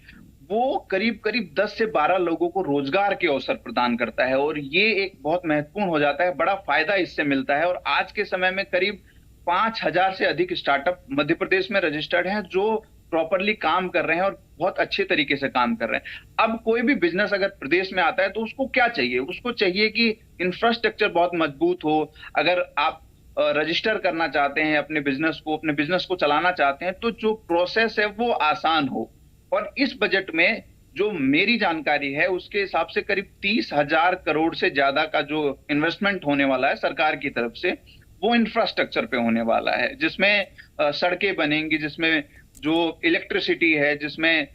वो करीब 10 से 12 लोगों को रोजगार के अवसर प्रदान करता है और ये एक बहुत महत्वपूर्ण हो जाता है, बड़ा फायदा इससे मिलता है। और आज के समय में करीब 5,000 से अधिक स्टार्टअप मध्य प्रदेश में रजिस्टर्ड हैं जो प्रॉपरली काम कर रहे हैं और बहुत अच्छे तरीके से काम कर रहे हैं। अब कोई भी बिजनेस अगर प्रदेश में आता है तो उसको क्या चाहिए? उसको चाहिए कि इंफ्रास्ट्रक्चर बहुत मजबूत हो। अगर आप रजिस्टर करना चाहते हैं अपने बिजनेस को चलाना चाहते हैं तो जो प्रोसेस है वो आसान हो। और इस बजट में जो मेरी जानकारी है उसके हिसाब से करीब 30,000 करोड़ से ज्यादा का जो इन्वेस्टमेंट होने वाला है सरकार की तरफ से, वो इंफ्रास्ट्रक्चर पे होने वाला है, जिसमें सड़कें बनेंगी, जिसमें जो इलेक्ट्रिसिटी है, जिसमें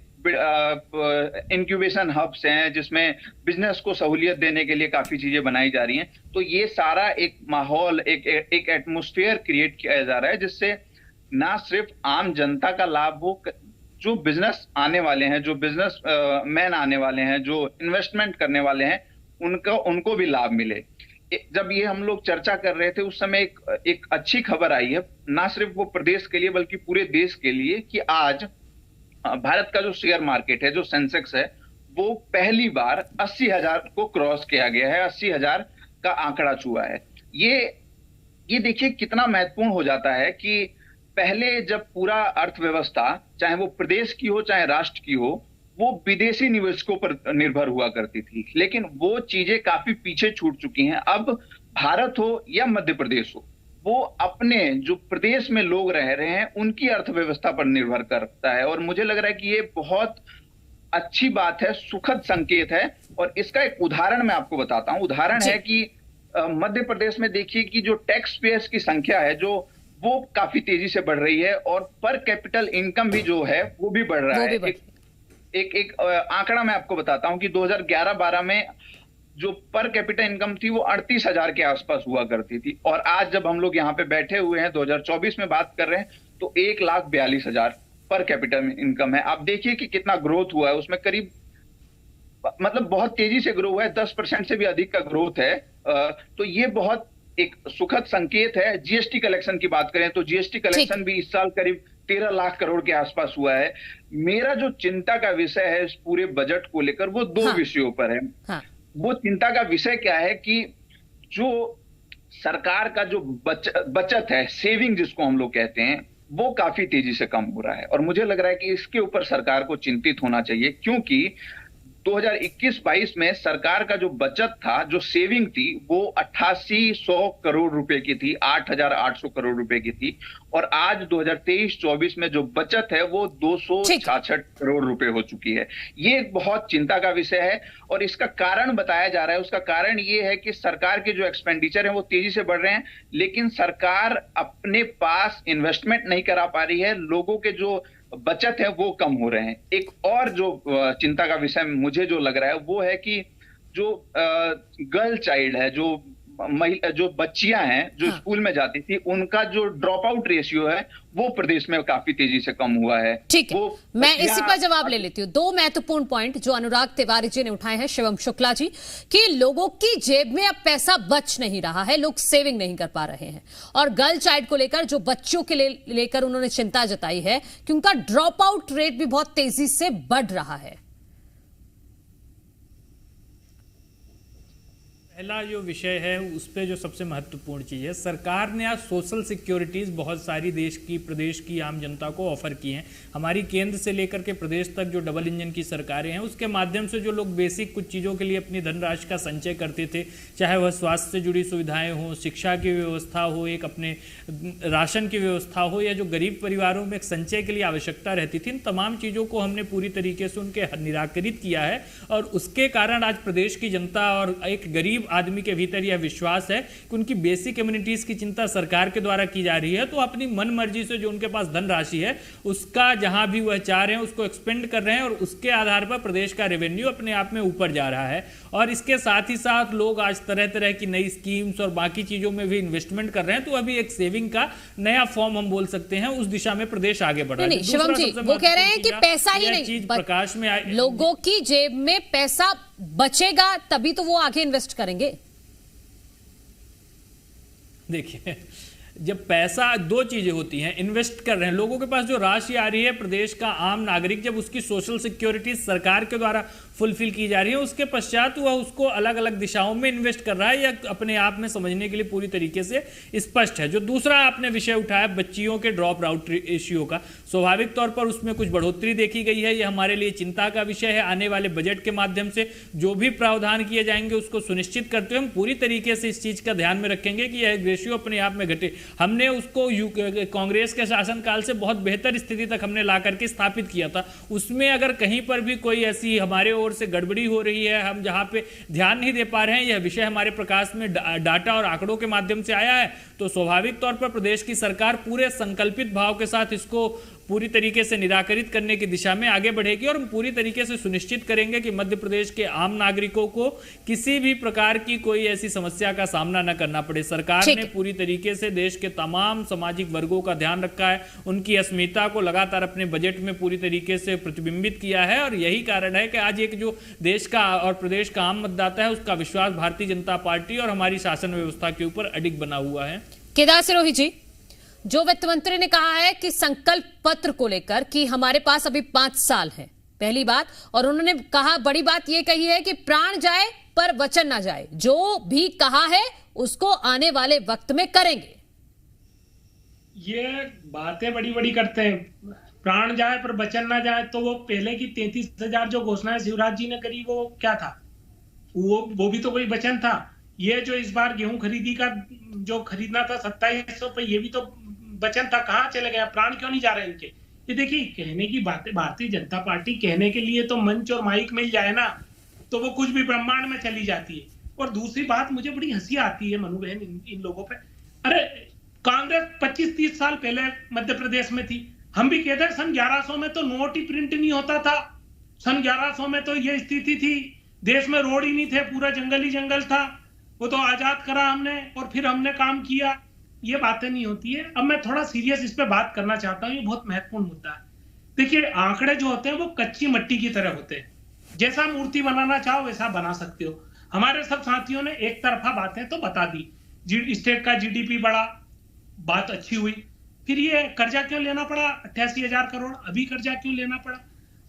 इंक्यूबेशन हब्स हैं, जिसमें बिजनेस को सहूलियत देने के लिए काफी चीजें बनाई जा रही हैं। तो ये सारा एक माहौल, एक एटमॉस्फेयर क्रिएट किया जा रहा है जिससे ना सिर्फ आम जनता का लाभ हो, जो बिजनेस आने वाले हैं, जो बिजनेस मैन आने वाले हैं, जो इन्वेस्टमेंट करने वाले हैं, उनको भी लाभ मिले। जब ये हम लोग चर्चा कर रहे थे उस समय एक अच्छी खबर आई है, ना सिर्फ वो प्रदेश के लिए बल्कि पूरे देश के लिए, कि आज भारत का जो शेयर मार्केट है, जो सेंसेक्स है, वो पहली बार 80,000 को क्रॉस किया गया है, 80,000 का आंकड़ा छुआ है। ये देखिए कितना महत्वपूर्ण हो जाता है कि पहले जब पूरा अर्थव्यवस्था, चाहे वो प्रदेश की हो चाहे राष्ट्र की हो, वो विदेशी निवेशकों पर निर्भर हुआ करती थी, लेकिन वो चीजें काफी पीछे छूट चुकी हैं। अब भारत हो या मध्य प्रदेश हो, वो अपने जो प्रदेश में लोग रह रहे हैं उनकी अर्थव्यवस्था पर निर्भर करता है। और मुझे लग रहा है कि ये बहुत अच्छी बात है, सुखद संकेत है। और इसका एक उदाहरण मैं आपको बताता हूं। उदाहरण है कि मध्य प्रदेश में देखिए कि जो टैक्स पेयर्स की संख्या है वो काफी तेजी से बढ़ रही है, और पर कैपिटल इनकम भी जो है वो भी बढ़ रहा है। एक आंकड़ा मैं आपको बताता हूं कि 2011-12 में जो पर कैपिटल इनकम थी वो 38,000 के आसपास हुआ करती थी, और आज जब हम लोग यहाँ पे बैठे हुए हैं 2024 में बात कर रहे हैं तो 1,42,000 पर कैपिटल इनकम है। आप देखिए कि कितना ग्रोथ हुआ है, उसमें करीब मतलब बहुत तेजी से ग्रो हुआ है, 10% से भी अधिक का ग्रोथ है। तो ये बहुत एक सुखद संकेत है। जीएसटी कलेक्शन की बात करें तो जीएसटी कलेक्शन भी इस साल करीब 13 लाख करोड़ के आसपास हुआ है। मेरा जो चिंता का विषय है इस पूरे बजट को लेकर वो दो विषयों पर है। वो चिंता का विषय क्या है कि जो सरकार का जो बचत है, सेविंग जिसको हम लोग कहते हैं, वो काफी तेजी से कम हो रहा है। और मुझे लग रहा है कि इसके ऊपर सरकार को चिंतित होना चाहिए, क्योंकि 2021-22 में सरकार का जो बचत था, जो सेविंग थी, वो 8800 करोड़ रुपए की थी, 8,800 करोड़ रुपए की थी। और आज 2023-24 में जो बचत है वो 266 करोड़ रुपए हो चुकी है। ये एक बहुत चिंता का विषय है, और इसका कारण बताया जा रहा है। उसका कारण ये है कि सरकार के जो एक्सपेंडिचर है वो तेजी से बढ़ रहे हैं, लेकिन सरकार अपने पास इन्वेस्टमेंट नहीं करा पा रही है, लोगों के जो बचत है वो कम हो रहे हैं। एक और जो चिंता का विषय मुझे जो लग रहा है वो है कि जो गर्ल चाइल्ड है, जो बच्चियां हैं जो स्कूल में जाती थी, उनका जो ड्रॉप आउट रेशियो है वो प्रदेश में काफी तेजी से कम हुआ है। ठीक है, मैं इसी पर जवाब ले लेती हूँ। दो महत्वपूर्ण पॉइंट जो अनुराग तिवारी जी ने उठाए हैं, शिवम शुक्ला जी, कि लोगों की जेब में अब पैसा बच नहीं रहा है, लोग सेविंग नहीं कर पा रहे हैं। और गर्ल चाइल्ड को लेकर, जो बच्चों के लेकर उन्होंने चिंता जताई है कि उनका ड्रॉप आउट रेट भी बहुत तेजी से बढ़ रहा है। पहला जो विषय है उस पे जो सबसे महत्वपूर्ण चीज़ है, सरकार ने आज सोशल सिक्योरिटीज़ बहुत सारी देश की, प्रदेश की आम जनता को ऑफर की हैं। हमारी केंद्र से लेकर के प्रदेश तक जो डबल इंजन की सरकारें हैं, उसके माध्यम से जो लोग बेसिक कुछ चीज़ों के लिए अपनी धनराशि का संचय करते थे, चाहे वह स्वास्थ्य से जुड़ी सुविधाएं हो, शिक्षा की व्यवस्था हो, एक अपने राशन की व्यवस्था हो, या जो गरीब परिवारों में एक संचय के लिए आवश्यकता रहती थी, इन तमाम चीज़ों को हमने पूरी तरीके से उनके निराकरित किया है। और उसके कारण आज प्रदेश की जनता और एक गरीब आदमी के भीतर यह विश्वास है कि उनकी बेसिक कम्युनिटीज की चिंता सरकार के द्वारा की जा रही है, तो अपनी मन मर्जी से जो उनके पास धनराशि है उसका जहां भी वह चाह रहे हैं उसको एक्सपेंड कर रहे हैं, और उसके आधार पर प्रदेश का रेवेन्यू अपने आप में ऊपर जा रहा है। और इसके साथ ही साथ लोग आज तरह तरह की नई स्कीम्स और बाकी चीजों में भी इन्वेस्टमेंट कर रहे हैं, तो अभी एक सेविंग का नया फॉर्म हम बोल सकते हैं, उस दिशा में प्रदेश आगे बढ़ रहा है। शिवम जी, वो कह रहे हैं कि पैसा ही नहीं, चीज प्रकाश में आए, लोगों की जेब में पैसा बचेगा तभी तो वो आगे इन्वेस्ट करेंगे। देखिए, जब पैसा, दो चीजें होती हैं, इन्वेस्ट कर रहे हैं, लोगों के पास जो राशि आ रही है, प्रदेश का आम नागरिक जब उसकी सोशल सिक्योरिटी सरकार के द्वारा फुलफिल की जा रही है, उसके पश्चात वह उसको अलग अलग दिशाओं में इन्वेस्ट कर रहा है, या अपने आप में समझने के लिए पूरी तरीके से स्पष्ट है। जो दूसरा आपने विषय उठाया बच्चियों के ड्रॉप आउट रेशियो का, स्वाभाविक तौर पर उसमें कुछ बढ़ोतरी देखी गई है, यह हमारे लिए चिंता का विषय है। आने वाले बजट के माध्यम से जो भी प्रावधान किए जाएंगे उसको सुनिश्चित करते हुए हम पूरी तरीके से इस चीज का ध्यान में रखेंगे कि यह रेशियो अपने आप में घटे। हमने उसको कांग्रेस के शासनकाल से बहुत बेहतर स्थिति तक हमने ला करके स्थापित किया था। उसमें अगर कहीं पर भी कोई ऐसी हमारे ओर से गड़बड़ी हो रही है, हम जहां पे ध्यान नहीं दे पा रहे हैं, यह विषय हमारे प्रकाश में डाटा और आंकड़ों के माध्यम से आया है, तो स्वाभाविक तौर पर प्रदेश की सरकार पूरे संकल्पित भाव के साथ इसको पूरी तरीके से निराकरित करने की दिशा में आगे बढ़ेगी और हम पूरी तरीके से सुनिश्चित करेंगे कि मध्य प्रदेश के आम नागरिकों को किसी भी प्रकार की कोई ऐसी समस्या का सामना न करना पड़े। सरकार ने पूरी तरीके से देश के तमाम सामाजिक वर्गों का ध्यान रखा है, उनकी अस्मिता को लगातार अपने बजट में पूरी तरीके से प्रतिबिंबित किया है और यही कारण है कि आज एक जो देश का और प्रदेश का आम मतदाता है उसका विश्वास भारतीय जनता पार्टी और हमारी शासन व्यवस्था के ऊपर अडिग बना हुआ है। केदार सिरोही जी, जो वित्त मंत्री ने कहा है कि संकल्प पत्र को लेकर कि हमारे पास अभी 5 साल है, पहली बात, और उन्होंने कहा बड़ी बात यह कही है कि प्राण जाए पर वचन ना जाए, जो भी कहा है उसको आने वाले वक्त में करेंगे। ये बातें बड़ी बड़ी करते हैं, प्राण जाए पर वचन ना जाए, तो वो पहले की 33,000 जो घोषणाएं शिवराज जी ने करी वो क्या था? वो भी तो कोई वचन था। ये जो इस बार गेहूं खरीदी का जो खरीदना था 2700 पे, ये भी तो वचन था। कहाँ चले गए? प्राण क्यों नहीं जा रहे इनके? ये देखिए, कहने की बातें, भारतीय जनता पार्टी कहने के लिए तो मंच और माइक मिल जाए ना तो वो कुछ भी ब्रह्मांड में चली जाती है। और दूसरी बात, मुझे बड़ी हंसी आती है मनु बहन इन लोगों पे। अरे कांग्रेस 25-30 साल पहले मध्य प्रदेश में थी, हम भी कहते हैं सन 1100 में तो नोट ही प्रिंट नहीं होता था, सन 1100 में तो ये स्थिति थी, देश में रोड ही नहीं थे, पूरा जंगल ही जंगल था, वो तो आजाद करा हमने और फिर हमने काम किया। ये बातें नहीं होती है। अब मैं थोड़ा सीरियस इस पे बात करना चाहता हूँ, ये बहुत महत्वपूर्ण मुद्दा है। देखिए, आंकड़े जो होते हैं वो कच्ची मिट्टी की तरह होते हैं, जैसा मूर्ति बनाना चाहो वैसा बना सकते हो। हमारे सब साथियों ने एक तरफा बातें तो बता दी, स्टेट का जीडीपी बढ़ा, बात अच्छी हुई, फिर ये कर्जा क्यों लेना पड़ा 88,000 करोड़, अभी कर्जा क्यों लेना पड़ा?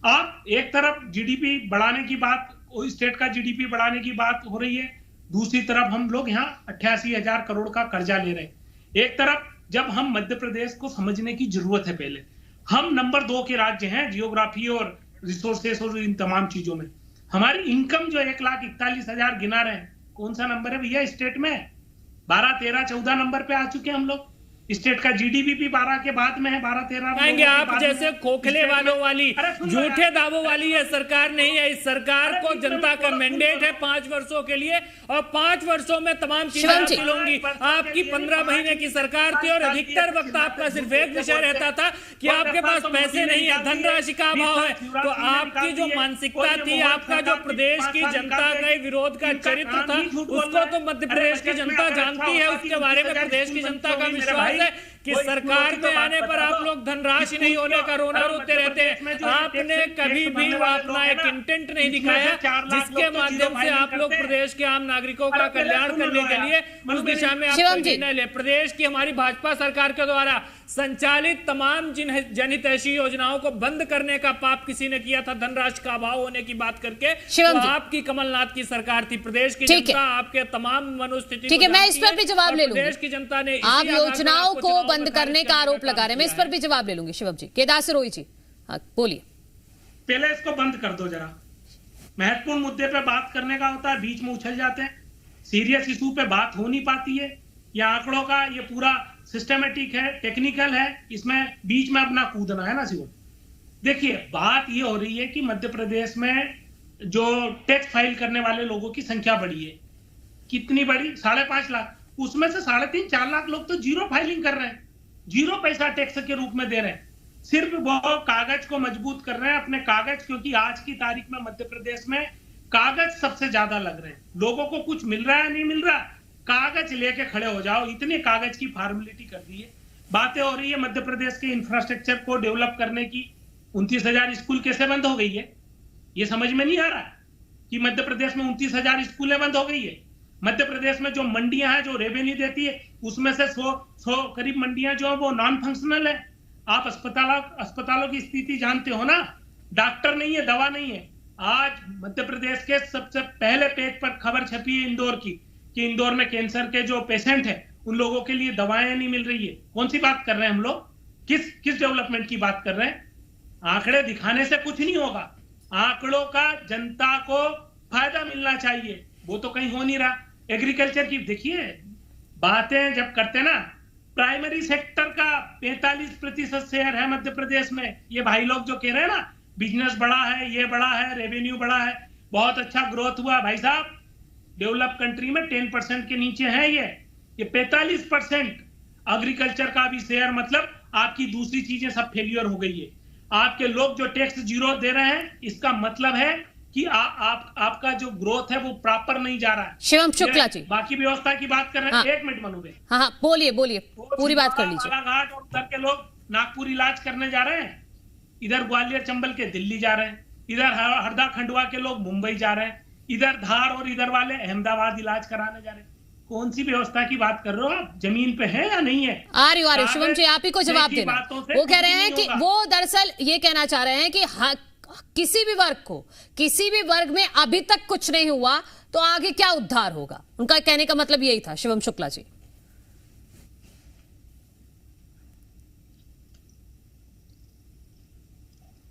आप एक तरफ जीडीपी बढ़ाने की बात, स्टेट का जीडीपी बढ़ाने की बात हो रही है, दूसरी तरफ हम लोग यहाँ 88,000 करोड़ का कर्जा ले रहे हैं। एक तरफ जब हम मध्य प्रदेश को समझने की जरूरत है, पहले हम नंबर 2 के राज्य हैं जियोग्राफी और रिसोर्सेस और इन तमाम चीजों में। हमारी इनकम जो 1,41,000 गिना रहे हैं, कौन सा नंबर है भैया स्टेट में? 12, 13, 14 नंबर पे आ चुके हैं हम लोग। स्टेट का जीडीपी भी 12 के बाद में है, 12-13 कहेंगे आप जैसे खोखले वालों वाली झूठे दावों वाली है सरकार नहीं है। इस सरकार को जनता का मैंडेट है 5 वर्षों के लिए और 5 वर्षों में तमाम चीजें हासिल होंगी। आपकी 15 महीने की सरकार थी और अधिकतर वक्त आपका सिर्फ एक विषय रहता था कि आपके पास पैसे नहीं है, धनराशि का अभाव है। तो आपकी जो मानसिकता थी, आपका जो प्रदेश की जनता का विरोध का चरित्र था, उसको तो मध्य प्रदेश की जनता जानती है। उसके बारे में प्रदेश की जनता का विश्वास कि सरकार में आने पर आप लोग धनराशि नहीं होने का रोना रोते रहते हैं। आपने कभी भी अपना एक इंटेंट नहीं दिखाया जिसके माध्यम से आप लोग प्रदेश के आम नागरिकों का कल्याण करने के लिए उस दिशा में आप निर्णय ले। प्रदेश की हमारी भाजपा सरकार के द्वारा संचालित तमाम जनहितैषी योजनाओं को बंद करने का पाप किसी ने किया था धनराशि का अभाव होने की बात करके, तो आपकी कमलनाथ की सरकार थी। प्रदेश की जनता आपके तमाम मनोस्थिति, ठीक है, मैं इस पर भी जवाब ले लूंगी। प्रदेश की जनता ने आप योजनाओं को बंद करने का आरोप लगा रहे हैं, मैं इस पर भी जवाब ले लूंगी। शिवम जी, केदार सिरोही जी, हाँ बोलिए। पहले इसको बंद कर दो जरा, महत्वपूर्ण मुद्दे पे बात करने का होता है, बीच में उछल जाते हैं, सीरियस इशू पे बात हो नहीं पाती है। ये आंकड़ों का ये पूरा सिस्टमेटिक है, टेक्निकल है, इसमें बीच में अपना कूदना है ना शिवम। देखिए, बात ये हो रही है कि मध्य प्रदेश में जो टैक्स फाइल करने वाले लोगों की संख्या बढ़ी है। कितनी बढ़ी? 5.5 लाख। उसमें से 3.5-4 लाख लोग तो जीरो फाइलिंग कर रहे हैं, जीरो पैसा टैक्स के रूप में दे रहे हैं। सिर्फ वो कागज को मजबूत कर रहे हैं, अपने कागज, क्योंकि आज की तारीख में मध्य प्रदेश में कागज सबसे ज्यादा लग रहे हैं। लोगों को कुछ मिल रहा है नहीं मिल रहा, कागज लेके खड़े हो जाओ, इतने कागज की फॉर्मेलिटी कर दी है। बातें हो रही है मध्य प्रदेश के इंफ्रास्ट्रक्चर को डेवलप करने की। 29,000 स्कूल कैसे बंद हो गई है, ये समझ में नहीं आ रहा कि मध्य प्रदेश में 29,000 स्कूलें बंद हो गई है। मध्य प्रदेश में जो मंडियां हैं, जो रेवेन्यू देती है, उसमें से 100 करीब मंडियां जो है वो नॉन फंक्शनल है। आप अस्पतालों की स्थिति जानते हो ना, डॉक्टर नहीं है, दवा नहीं है। आज मध्य प्रदेश के सबसे पहले पेज पर खबर छपी है इंदौर की, कि इंदौर में कैंसर के जो पेशेंट हैं उन लोगों के लिए दवाएं नहीं मिल रही है। कौन सी बात कर रहे हैं हम लोग? किस डेवलपमेंट की बात कर रहे हैं? आंकड़े दिखाने से कुछ नहीं होगा, आंकड़ों का जनता को फायदा मिलना चाहिए, वो तो कहीं हो नहीं रहा। एग्रीकल्चर की देखिए बातें जब करते ना, प्राइमरी सेक्टर का 45% शेयर है मध्य प्रदेश में। ये भाई लोग जो कह रहे हैं ना बिजनेस बड़ा है, ये बड़ा है, रेवेन्यू बड़ा है, बहुत अच्छा ग्रोथ हुआ, भाई साहब डेवलप कंट्री में 10% के नीचे है ये 45% एग्रीकल्चर का भी शेयर, मतलब आपकी दूसरी चीजें सब फेलियर हो गई है। आपके लोग जो टैक्स जीरो दे रहे हैं, इसका मतलब है कि आपका जो ग्रोथ है वो प्रॉपर नहीं जा रहा है। शिवम शुक्ला जी, बाकी व्यवस्था की बात कर रहे हैं। एक मिनट मनोबे, हाँ बोलिए पूरी बात कर लीजिए। बालाघाट और उधर के लोग नागपुर इलाज करने जा रहे हैं, इधर ग्वालियर चंबल के दिल्ली जा रहे हैं, इधर हरदा खंडवा के लोग मुंबई जा रहे हैं, इधर धार और इधर वाले अहमदाबाद इलाज कराने जा रहे हैं। कौन सी व्यवस्था की बात कर रहे हो आप? जमीन पे है या नहीं है? आ रही हो शिवम जी, आप ही को जवाब देना। वो कह रहे हैं कि वो दरअसल ये कहना चाह रहे हैं कि किसी भी वर्ग में अभी तक कुछ नहीं हुआ तो आगे क्या उद्धार होगा। उनका कहने का मतलब यही था। शिवम शुक्ला जी,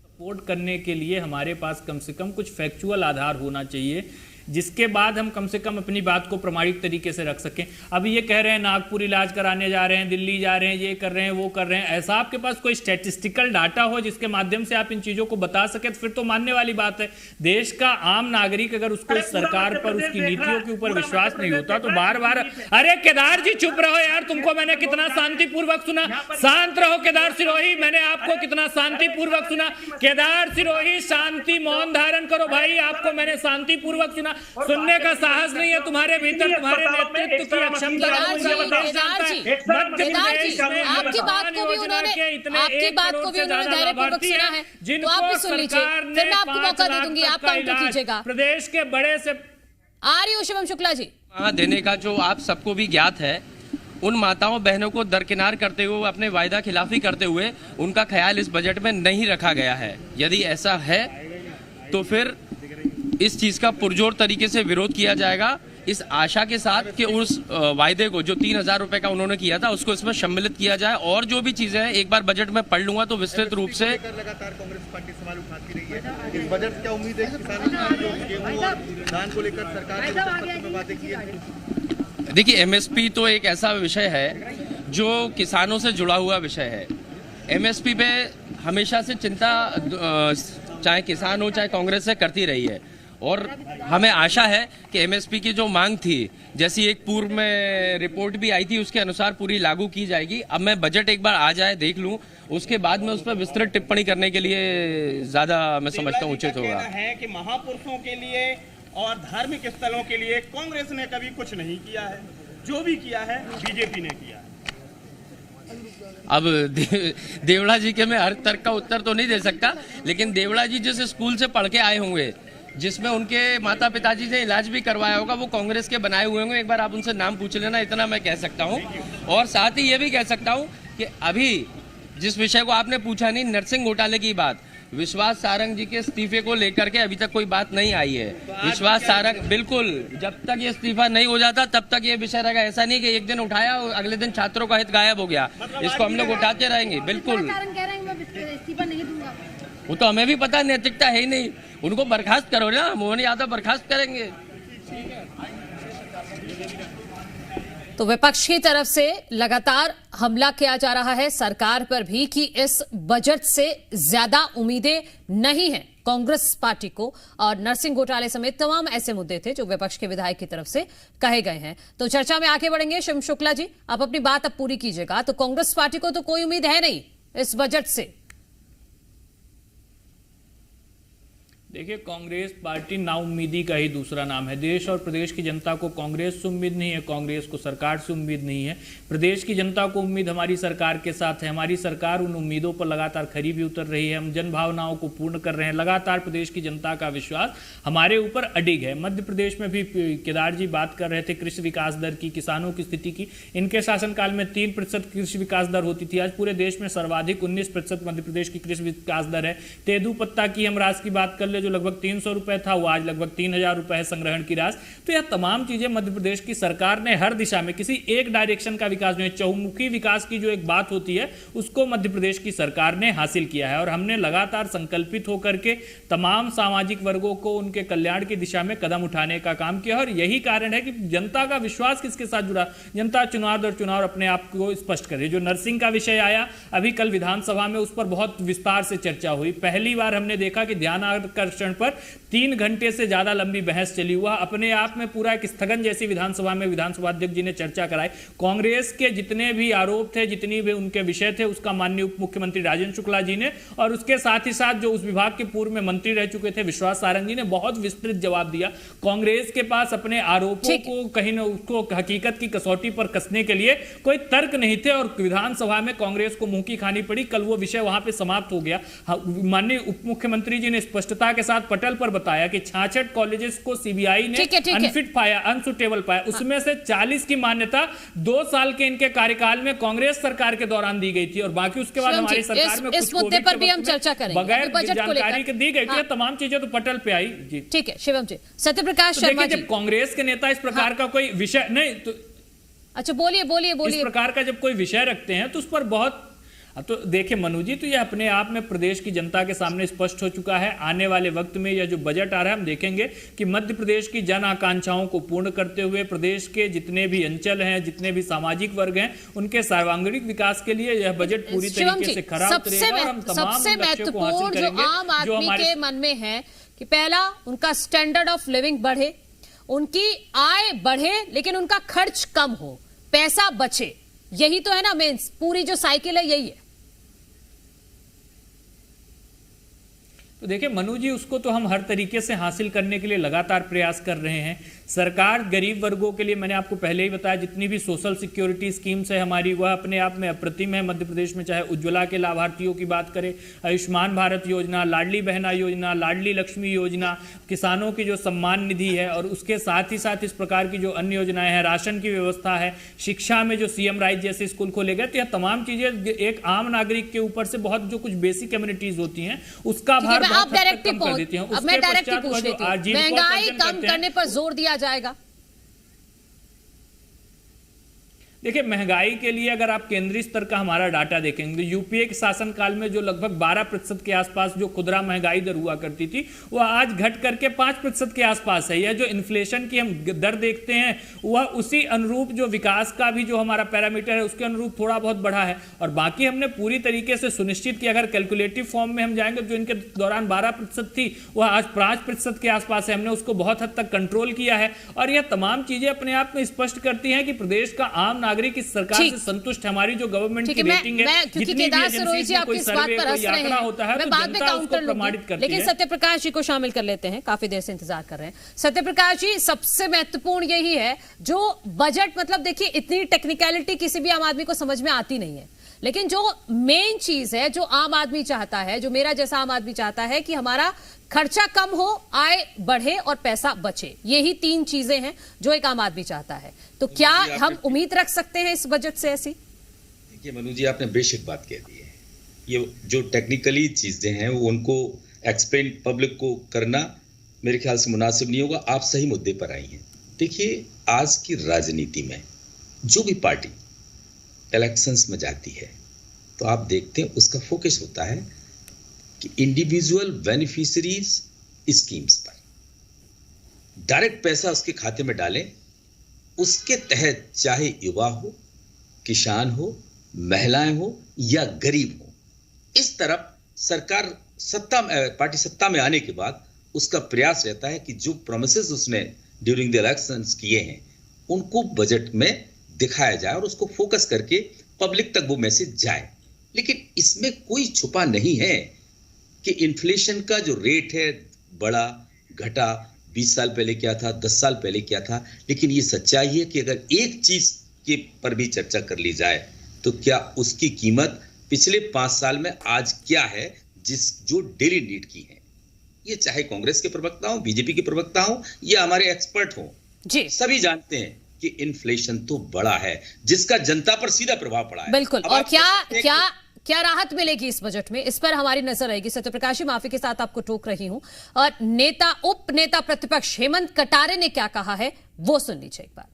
सपोर्ट करने के लिए हमारे पास कम से कम कुछ फैक्चुअल आधार होना चाहिए, जिसके बाद हम कम से कम अपनी बात को प्रमाणित तरीके से रख सकें। अब ये कह रहे हैं नागपुर इलाज कराने जा रहे हैं, दिल्ली जा रहे हैं, ये कर रहे हैं, वो कर रहे हैं। ऐसा आपके पास कोई स्टैटिस्टिकल डाटा हो जिसके माध्यम से आप इन चीजों को बता सके तो फिर तो मानने वाली बात है। देश का आम नागरिक अगर उसको इस सरकार पर, उसकी नीतियों के ऊपर विश्वास नहीं होता तो बार बार, अरे केदार जी चुप रहो यार, तुमको मैंने कितना शांतिपूर्वक सुना। शांत रहो केदार सिरोही, मैंने आपको कितना शांतिपूर्वक सुना। केदार सिरोही शांति, मौन धारण करो भाई, आपको मैंने शांतिपूर्वक सुना। सुनने का साहस नहीं है तुम्हारे भीतर, तुम्हारे नेतृत्व की अक्षमता। आपकी बात को भी उन्होंने धैर्यपूर्वक सुना है, तो आप भी सुन लीजिए, फिर मैं आपको मौका दे दूंगी, आप काउंटर कीजिएगा। प्रदेश के बड़े से आ रही हो शिवम शुक्ला जी। देने का जो आप सबको भी ज्ञात है, उन माताओं बहनों को दरकिनार करते हुए, अपने वायदा खिलाफी करते हुए उनका ख्याल इस बजट में नहीं रखा गया है। यदि ऐसा है तो फिर इस चीज का पुरजोर तरीके से विरोध किया जाएगा, इस आशा के साथ कि उस वायदे को जो 3,000 रुपए का उन्होंने किया था उसको इसमें सम्मिलित किया जाए। और जो भी चीजें हैं एक बार बजट में पढ़ लूंगा तो विस्तृत रूप से। लगातार कांग्रेस पार्टी सवाल उठाती रही है, इस बजट से क्या उम्मीद है? किसानों की जो गेहूं और धान को लेकर सरकार ने वादे किए। देखिए, एमएसपी तो एक ऐसा विषय है जो किसानों से जुड़ा हुआ विषय है। एमएसपी पे हमेशा से चिंता चाहे किसान हो चाहे कांग्रेस से करती रही है, और हमें आशा है कि एमएसपी की जो मांग थी, जैसी एक पूर्व में रिपोर्ट भी आई थी, उसके अनुसार पूरी लागू की जाएगी। अब मैं बजट एक बार आ जाए, देख लूं, उसके बाद में उस पर विस्तृत टिप्पणी करने के लिए ज्यादा मैं समझता हूं उचित होगा। है कि महापुरुषों के लिए और धार्मिक स्थलों के लिए कांग्रेस ने कभी कुछ नहीं किया है, जो भी किया है बीजेपी ने किया है। अब देवड़ा जी के मैं हर तर्क का उत्तर तो नहीं दे सकता, लेकिन देवड़ा जी जिस स्कूल से पढ़ के आए होंगे, जिसमें उनके माता पिताजी ने इलाज भी करवाया होगा, वो कांग्रेस के बनाए हुए होंगे। एक बार आप उनसे नाम पूछ लेना, इतना मैं कह सकता हूं। और साथ ही ये भी कह सकता हूं कि अभी जिस विषय को आपने पूछा नहीं, नरसिंह घोटाले की बात, विश्वास सारंग जी के इस्तीफे को लेकर के अभी तक कोई बात नहीं आई है। विश्वास सारंग, बिल्कुल, जब तक ये इस्तीफा नहीं हो जाता तब तक ये विषय रहेगा। ऐसा नहीं कि एक दिन उठाया और अगले दिन छात्रों का हित गायब हो गया। इसको हम लोग उठाते रहेंगे। बिल्कुल, वो तो हमें भी पता, नैतिकता है ही नहीं। उनको बर्खास्त करो ना, मोहन यादव बर्खास्त करेंगे। तो विपक्ष की तरफ से लगातार हमला किया जा रहा है सरकार पर भी कि इस बजट से ज्यादा उम्मीदें नहीं हैं कांग्रेस पार्टी को, और नरसिंह घोटाले समेत तमाम ऐसे मुद्दे थे जो विपक्ष के विधायक की तरफ से कहे गए हैं। तो चर्चा में आगे बढ़ेंगे। शिवम शुक्ला जी, आप अपनी बात अब पूरी कीजिएगा। तो कांग्रेस पार्टी को तो कोई उम्मीद है नहीं इस बजट से। देखिए, कांग्रेस पार्टी नाउम्मीदी का ही दूसरा नाम है। देश और प्रदेश की जनता को कांग्रेस से उम्मीद नहीं है, कांग्रेस को सरकार से उम्मीद नहीं है। प्रदेश की जनता को उम्मीद हमारी सरकार के साथ है। हमारी सरकार उन उम्मीदों पर लगातार खरी भी उतर रही है। हम जन भावनाओं को पूर्ण कर रहे हैं। लगातार प्रदेश की जनता का विश्वास हमारे ऊपर अडिग है। मध्य प्रदेश में भी केदार जी बात कर रहे थे कृषि विकास दर की, किसानों की स्थिति की। इनके शासनकाल में 3% कृषि विकास दर होती थी। आज पूरे देश में सर्वाधिक 19% मध्य प्रदेश की कृषि विकास दर है। तेंदूपत्ता की हम राशि की बात कर ले, जो लगभग 300 रुपए था, वो आज लगभग 3,000 रुपए है संग्रहण की राशि। तो यह तमाम चीजें मध्य प्रदेश की सरकार ने हर दिशा में, किसी एक डायरेक्शन का विकास नहीं, चहुमुखी विकास की जो एक बात होती है उसको मध्य प्रदेश की सरकार ने हासिल किया है। और हमने लगातार संकल्पित होकर के तमाम सामाजिक वर्गों को उनके कल्याण की दिशा में कदम उठाने का काम किया। और यही कारण है कि जनता का विश्वास किसके साथ जुड़ा, जनता चुनाव दर चुनाव अपने आप को स्पष्ट करे। जो नरसिंह का विषय आया, अभी कल विधानसभा में उस पर बहुत विस्तार से चर्चा हुई। पहली बार हमने देखा कि ध्यान आकर आरक्षण पर 3 घंटे से ज्यादा लंबी बहस चली हुआ। अपने आप में पूरा एक स्थगन जैसी विधानसभा में विधानसभा अध्यक्ष जी ने चर्चा कराई। कांग्रेस के जितने भी आरोप थे, जितनी भी उनके विषय थे, उसका माननीय उप मुख्यमंत्री राजेंद्र शुक्ला जी ने और उसके साथ ही साथ जो उस विभाग के पूर्व में मंत्री रह चुके थे विश्वास सारंग जी ने बहुत विस्तृत जवाब दिया। कांग्रेस के पास अपने आरोपों को कहीं न उसको हकीकत की कसौटी पर कसने के लिए कोई तर्क नहीं थे और विधानसभा में कांग्रेस को मुंह की खानी पड़ी। कल वो विषय वहां पे समाप्त हो गया। माननीय उप मुख्यमंत्री जी ने स्पष्टता के साथ पटल पर बताया कि 66 कॉलेजेस को सीबीआई ने अनफिट पाया, अनसुटेबल पाया, उसमें से 40 की मान्यता 2 साल के इनके कार्यकाल में कांग्रेस सरकार के दौरान दी गई थी और बाकी उसके बाद हमारी सरकार में इस मुद्दे पर भी हम चर्चा करेंगे बगैर जानकारी के दी गई थी। तमाम चीजें तो पटल पे आई। जी ठीक है शिवम जी। सत्यप्रकाश शर्मा जी, जब कांग्रेस के नेता इस प्रकार का कोई विषय नहीं तो अच्छा बोलिए इस प्रकार का जब कोई विषय रखते हैं तो उस पर बहुत तो देखिए मनु जी, तो यह अपने आप में प्रदेश की जनता के सामने स्पष्ट हो चुका है। आने वाले वक्त में यह जो बजट आ रहा है हम देखेंगे कि मध्य प्रदेश की जन आकांक्षाओं को पूर्ण करते हुए प्रदेश के जितने भी अंचल हैं, जितने भी सामाजिक वर्ग हैं, उनके सर्वांगीण विकास के लिए यह बजट पूरी तरीके से खरा उतरेगा और हम तमाम सबसे महत्वपूर्ण जो आम आदमी के मन में है कि पहला उनका स्टैंडर्ड ऑफ लिविंग बढ़े, उनकी आय बढ़े लेकिन उनका खर्च कम हो, पैसा बचे। यही तो है ना मेन पूरी जो साइकिल है, यही है। तो देखिए मनु जी, उसको तो हम हर तरीके से हासिल करने के लिए लगातार प्रयास कर रहे हैं। सरकार गरीब वर्गों के लिए, मैंने आपको पहले ही बताया, जितनी भी सोशल सिक्योरिटी स्कीम्स है हमारी, वह अपने आप में अप्रतिम है मध्य प्रदेश में। चाहे उज्ज्वला के लाभार्थियों की बात करें, आयुष्मान भारत योजना, लाडली बहना योजना, लाडली लक्ष्मी योजना, किसानों की जो सम्मान निधि है और उसके साथ ही साथ इस प्रकार की जो अन्य योजनाएं हैं, राशन की व्यवस्था है, शिक्षा में जो सीएम राइज जैसे स्कूल खोले गए, तो यह तमाम चीजें एक आम नागरिक के ऊपर से बहुत जो कुछ बेसिक कम्युनिटीज होती हैं उसका भार आप डायरेक्टली पूछ लेती हूं, महंगाई कम करने पर जोर दिया जाएगा। देखिए महंगाई के लिए अगर आप केंद्रीय स्तर का हमारा डाटा देखेंगे तो यूपीए के शासनकाल में जो लगभग 12% के आसपास जो खुदरा महंगाई दर हुआ करती थी वह आज घट करके 5% के आसपास है। यह जो इन्फ्लेशन की हम दर देखते हैं वह उसी अनुरूप जो विकास का भी जो हमारा पैरामीटर है उसके अनुरूप थोड़ा बहुत बढ़ा है और बाकी हमने पूरी तरीके से सुनिश्चित किया। अगर कैलकुलेटिव फॉर्म में हम जाएंगे जो इनके दौरान 12% थी वह आज 5% के आसपास है। हमने उसको बहुत हद तक कंट्रोल किया है और यह तमाम चीजें अपने आप में स्पष्ट करती हैं कि प्रदेश का आम नागरिक इस सरकार से संतुष्ट। हमारी जो गवर्नमेंट की रेटिंग है, जितनी भी एजेंसीज में कोई सर्वे कोई आंकड़ा होता है तो जनता उसको प्रमाणित करती है। लेकिन सत्यप्रकाश जी को शामिल कर लेते हैं, काफी देर से इंतजार कर रहे हैं। सत्यप्रकाश जी, सबसे महत्वपूर्ण यही है जो बजट, मतलब देखिए इतनी टेक्निकलिटी किसी भी आम आदमी को समझ में आती नहीं है, लेकिन जो मेन चीज है जो आम आदमी चाहता है, जो मेरा जैसा आम आदमी चाहता है कि हमारा खर्चा कम हो, आय बढ़े और पैसा बचे, यही 3 चीजें हैं जो एक आम आदमी चाहता है। तो क्या हम उम्मीद रख सकते हैं इस बजट से ऐसी? देखिए मनु जी, आपने बेसिक बात कह दी है। ये जो टेक्निकली चीजें हैं वो उनको एक्सप्लेन पब्लिक को करना मेरे ख्याल से मुनासिब नहीं होगा। आप सही मुद्दे पर आई हैं। देखिए आज की राजनीति में जो भी पार्टी इलेक्शंस में जाती है तो आप देखते हैं उसका फोकस होता है कि इंडिविजुअल बेनिफिशियरीज स्कीम्स पर डायरेक्ट पैसा उसके खाते में डालें, उसके तहत चाहे युवा हो, किसान हो, महिलाएं हो या गरीब हो, इस तरफ सरकार पार्टी सत्ता में आने के बाद उसका प्रयास रहता है कि जो प्रोमिसेस उसने ड्यूरिंग द इलेक्शंस किए हैं उनको बजट में दिखाया जाए और उसको फोकस करके पब्लिक तक वो मैसेज जाए। लेकिन इसमें कोई छुपा नहीं है कि इन्फ्लेशन का जो रेट है बड़ा घटा, 20 साल पहले क्या था, 10 साल पहले क्या था। लेकिन ये सच्चाई है कि अगर एक चीज के पर भी चर्चा कर ली जाए तो क्या उसकी कीमत पिछले 5 साल में आज क्या है, जो डेली नीड की है। ये चाहे कांग्रेस के प्रवक्ता हो, बीजेपी के प्रवक्ता हो या हमारे एक्सपर्ट हो, सभी जानते हैं कि इन्फ्लेशन तो बड़ा है जिसका जनता पर सीधा प्रभाव पड़ा है। बिल्कुल। और क्या राहत मिलेगी इस बजट में, इस पर हमारी नजर रहेगी। सत्यप्रकाश जी, माफी के साथ आपको टोक रही हूं। और उप नेता प्रतिपक्ष हेमंत कटारे ने क्या कहा है वो सुन लीजिए एक बार।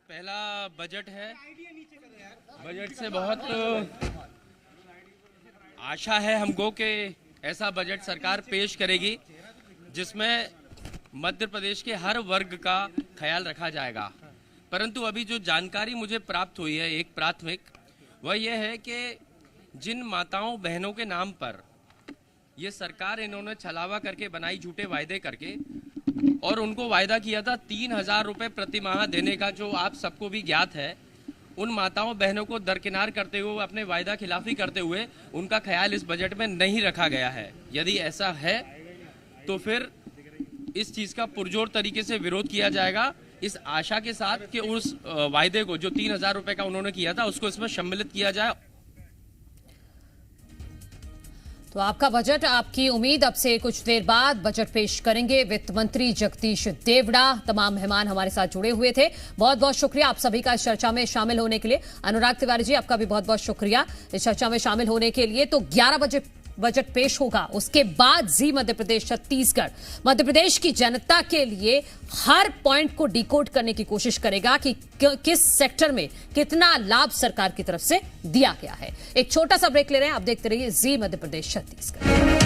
पहला बजट है, बजट से बहुत आशा है हमको कि ऐसा बजट सरकार पेश करेगी जिसमें मध्य प्रदेश के हर वर्ग का ख्याल रखा जाएगा। परंतु अभी जो जानकारी मुझे प्राप्त हुई है एक प्राथमिक, वह यह है कि जिन माताओं बहनों के नाम पर ये सरकार इन्होंने छलावा करके बनाई, झूठे वायदे करके, और उनको वायदा किया था 3,000 रुपए प्रति माह देने का, जो आप सबको भी ज्ञात है। उन माताओं बहनों को दरकिनार करते हुए, अपने वायदा खिलाफी करते हुए उनका ख्याल इस बजट में नहीं रखा गया है। यदि ऐसा है तो फिर इस चीज का पुरजोर तरीके से विरोध किया जाएगा, इस आशा के साथ कि उस वायदे को जो 3,000 रुपए का उन्होंने किया था उसको इसमें सम्मिलित किया जाए। तो आपका बजट, आपकी उम्मीद, अब से कुछ देर बाद बजट पेश करेंगे वित्त मंत्री जगदीश देवड़ा। तमाम मेहमान हमारे साथ जुड़े हुए थे, बहुत बहुत शुक्रिया आप सभी का इस चर्चा में शामिल होने के लिए। अनुराग तिवारी जी, आपका भी बहुत बहुत शुक्रिया इस चर्चा में शामिल होने के लिए। तो 11 बजे बजट पेश होगा, उसके बाद जी मध्य प्रदेश छत्तीसगढ़ मध्य प्रदेश की जनता के लिए हर पॉइंट को डिकोड करने की कोशिश करेगा कि किस सेक्टर में कितना लाभ सरकार की तरफ से दिया गया है। एक छोटा सा ब्रेक ले रहे हैं, आप देखते रहिए जी मध्य प्रदेश छत्तीसगढ़।